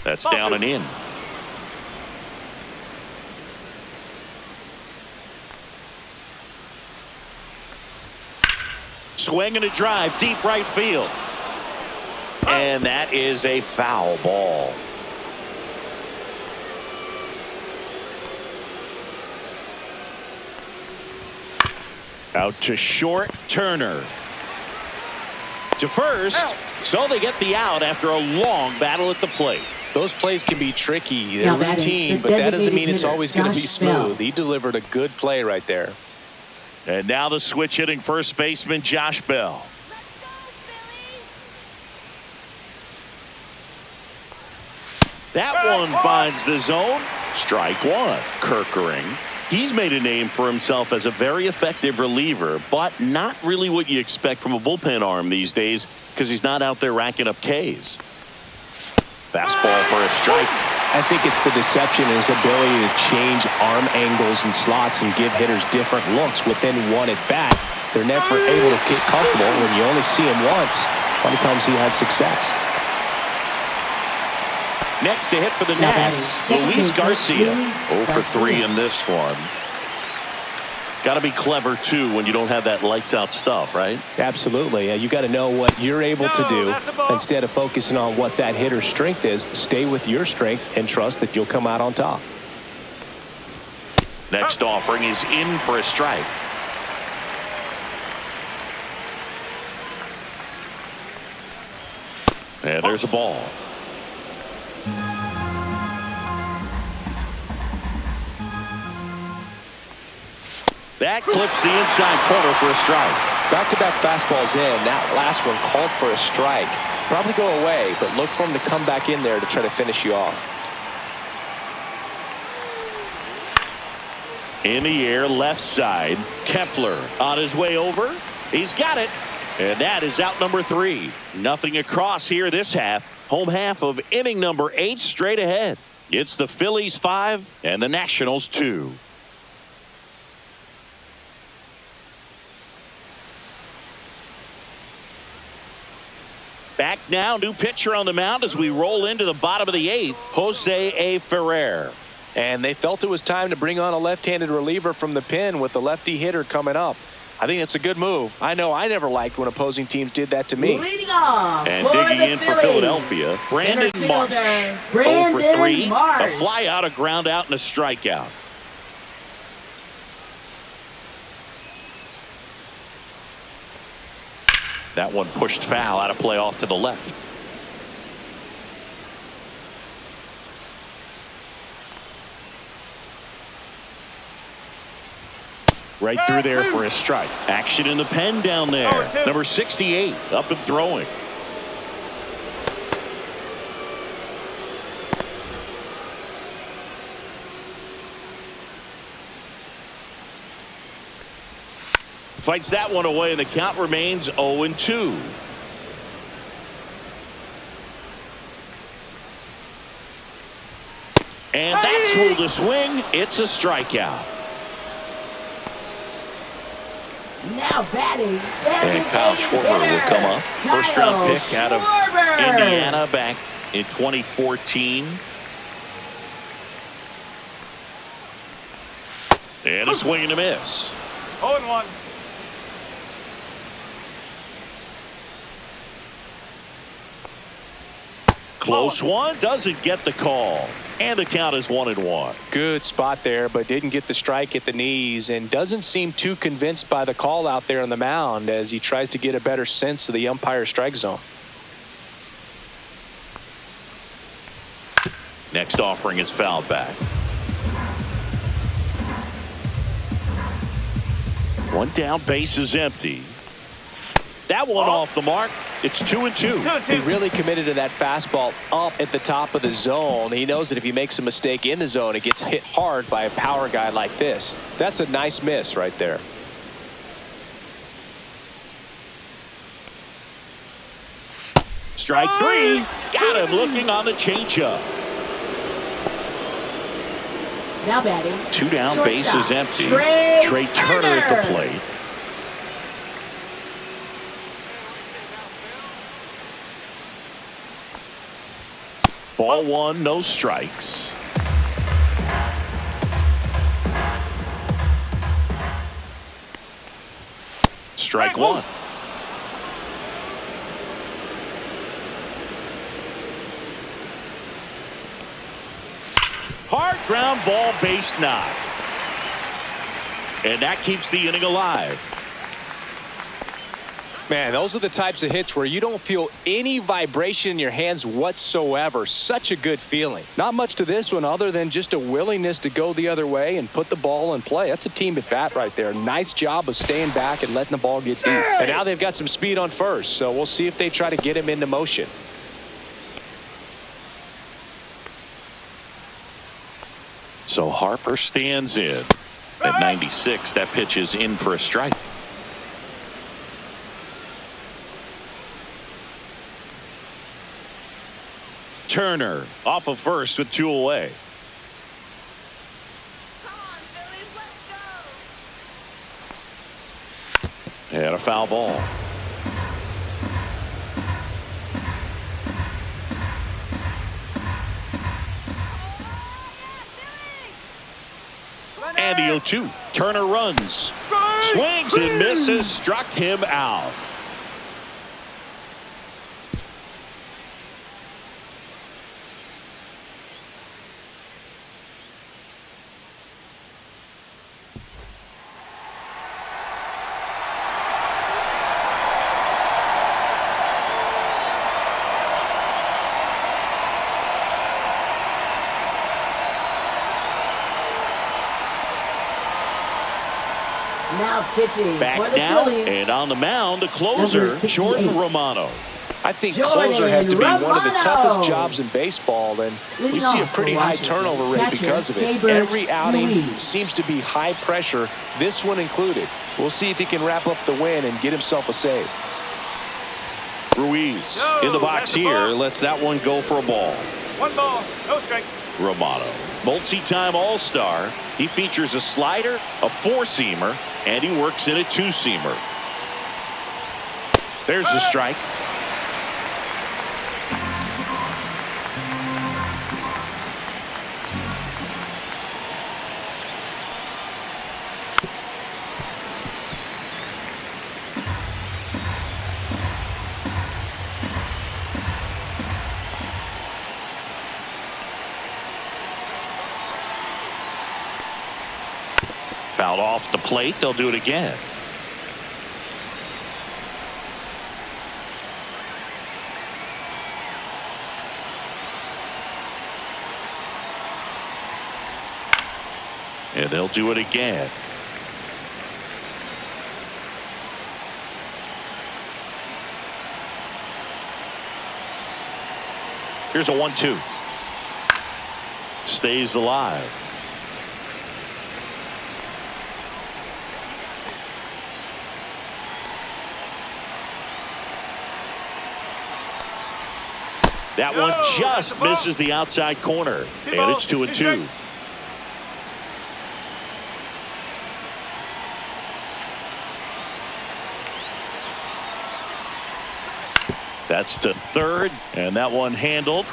That's down and in. Swing and a drive, deep right field. And that is a foul ball. Out to short, Turner. To first, so they get the out after a long battle at the plate. Those plays can be tricky. They're Now batting, routine, the but that doesn't mean designated it's hitter, always going to be Josh Bell. smooth. He delivered a good play right there. And now the switch hitting first baseman Josh Bell. That one finds the zone. Strike one. Kerkering. He's made a name for himself as a very effective reliever, but not really what you expect from a bullpen arm these days because he's not out there racking up Ks. Fastball for a strike. I think it's the deception and his ability to change arm angles and slots and give hitters different looks within one at bat. They're never able to get comfortable when you only see him once. A lot of times he has success. Next to hit for the Now Nats, batting, Luis second baseman, Garcia. Luis 0 for 3 Garcia. in this one. Got to be clever, too, when you don't have that lights-out stuff, right? Absolutely. You got to know what you're able to do. that's a ball. Instead of focusing on what that hitter's strength is, stay with your strength and trust that you'll come out on top. Next offering is in for a strike. And there's a ball. That clips the inside corner for a strike. Back-to-back fastballs in. That last one called for a strike. Probably go away, but look for him to come back in there to try to finish you off. In the air, left side. Kepler on his way over. He's got it. And that is out number 3. Nothing across here this half. Home half of inning number 8 straight ahead. It's the Phillies 5 and the Nationals 2. Back now, new pitcher on the mound as we roll into the bottom of the 8th, Jose A. Ferrer. And they felt it was time to bring on a left-handed reliever from the pen with the lefty hitter coming up. I think it's a good move. I know I never liked when opposing teams did that to me. Leading off And for digging the in for Phillies, Philadelphia, Brandon center Marsh. fielder, 0 for 3, Brandon Marsh. a fly out, a ground out, and a strikeout. That one pushed foul, out of play off to the left. Right through there for a strike. Action in the pen down there. 0-2. Number 68 up and throwing. Fights that one away, and the count remains 0-2. And that's ruled a swing. It's a strikeout. Now batting. And Kyle Schwarber will come up. First round pick out of Indiana back in 2014. And a swing and a miss. 0-1. Close one, doesn't get the call. And the count is 1-1. Good spot there, but didn't get the strike at the knees and doesn't seem too convinced by the call out there on the mound as he tries to get a better sense of the umpire's strike zone. Next offering is fouled back. One down, base is empty. That one off the mark. It's 2-2. He really committed to that fastball up at the top of the zone. He knows that if he makes a mistake in the zone, it gets hit hard by a power guy like this. That's a nice miss right there. Strike 3. Got him looking on the changeup. Now batting. 2 down, Shortstop, base is empty. Trey Turner at the plate. Ball 1, no strikes. Strike 1. Hard ground ball, base knock. And that keeps the inning alive. Man, those are the types of hits where you don't feel any vibration in your hands whatsoever. Such a good feeling. Not much to this one other than just a willingness to go the other way and put the ball in play. That's a team at bat right there. Nice job of staying back and letting the ball get deep. And now they've got some speed on first, so we'll see if they try to get him into motion. So Harper stands in. At 96, that pitch is in for a strike. Turner off of first with 2 away. Come on, Phillies, let's go. And a foul ball. And the 0-2. Turner runs. Swings and misses. Struck him out. Now pitching Back for the now Phillies. and on the mound, the closer, Number 68. Jordan Romano. I think Jordan closer has to be one of the Romano. toughest jobs in baseball, and we Leading see a off pretty for high Washington, turnover rate catcher, because of it. Gabriel Every outing Ruiz. seems to be high pressure, this one included. We'll see if he can wrap up the win and get himself a save. Ruiz No, in the box that's a here. ball. Lets that one go for a ball. 1 ball, no strike. Romano, multi-time All-Star. He features a slider, a four-seamer, and he works in a two-seamer. There's the strike. Fouled off the plate. They'll do it again. And they'll do it again. Here's a 1-2. Stays alive. That one just misses the outside corner. And it's 2-2. That's to third, and that one handled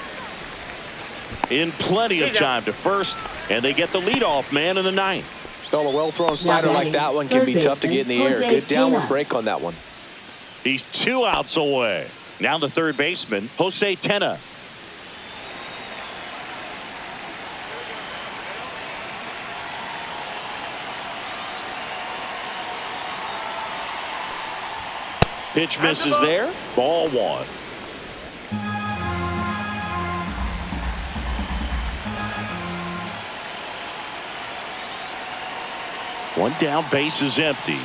in plenty of time to first, and they get the leadoff man in the ninth. Well, a well-thrown slider like that one can be tough to get in the air. Good downward break on that one. He's 2 outs away. Now the third baseman, Jose Tena. Pitch misses there. Ball 1. One down, base is empty.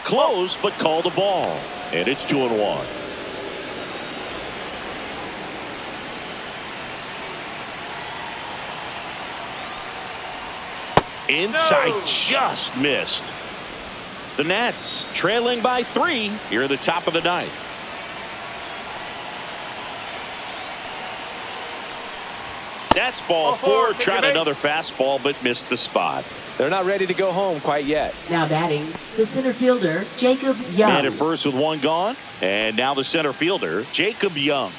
Close, but called a ball. And it's 2-1. Inside, just missed. The Nats trailing by 3 here at the top of the ninth. That's ball 4. Tried another fastball, but missed the spot. They're not ready to go home quite yet. Now batting, the center fielder, Jacob Young. Man at first with 1 gone. And now the center fielder, Jacob Young.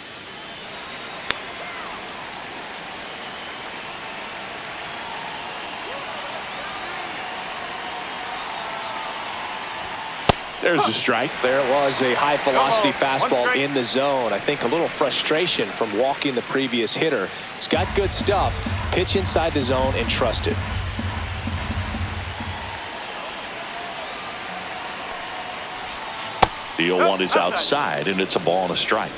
There's a strike. There it was, a high-velocity Come on, fastball 1 strike. in the zone. I think a little frustration from walking the previous hitter. He's got good stuff. Pitch inside the zone and trust it. The 0-1 is outside, and it's a ball and a strike.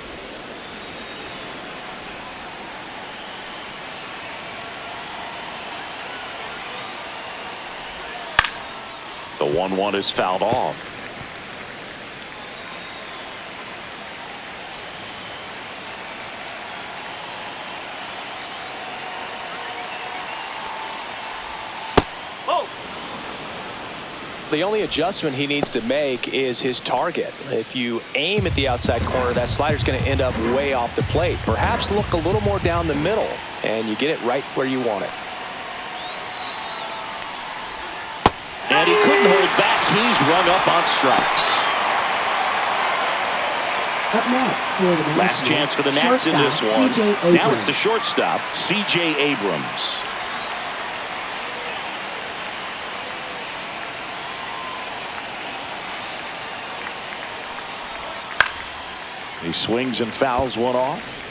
The 1-1 is fouled off. The only adjustment he needs to make is his target. If you aim at the outside corner, that slider's going to end up way off the plate. Perhaps look a little more down the middle, and you get it right where you want it. And he couldn't hold back he's rung up on strikes. Up next for the Nationals, Last chance for the Nats in this shortstop, one. C.J. Now Abrams. it's the shortstop, C.J. Abrams. He swings and fouls one off.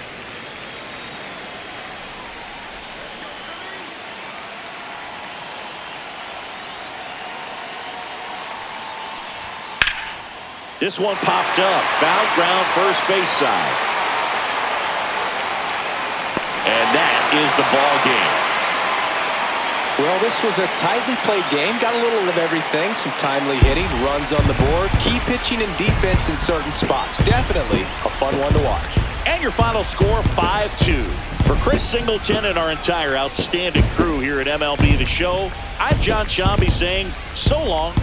This one popped up. Foul ground, first base side. And that is the ball game. Well, this was a tightly played game. Got a little of everything. Some timely hitting, runs on the board, key pitching and defense in certain spots. Definitely a fun one to watch. And your final score, 5-2. For Chris Singleton and our entire outstanding crew here at MLB The Show, I'm John Shambi saying so long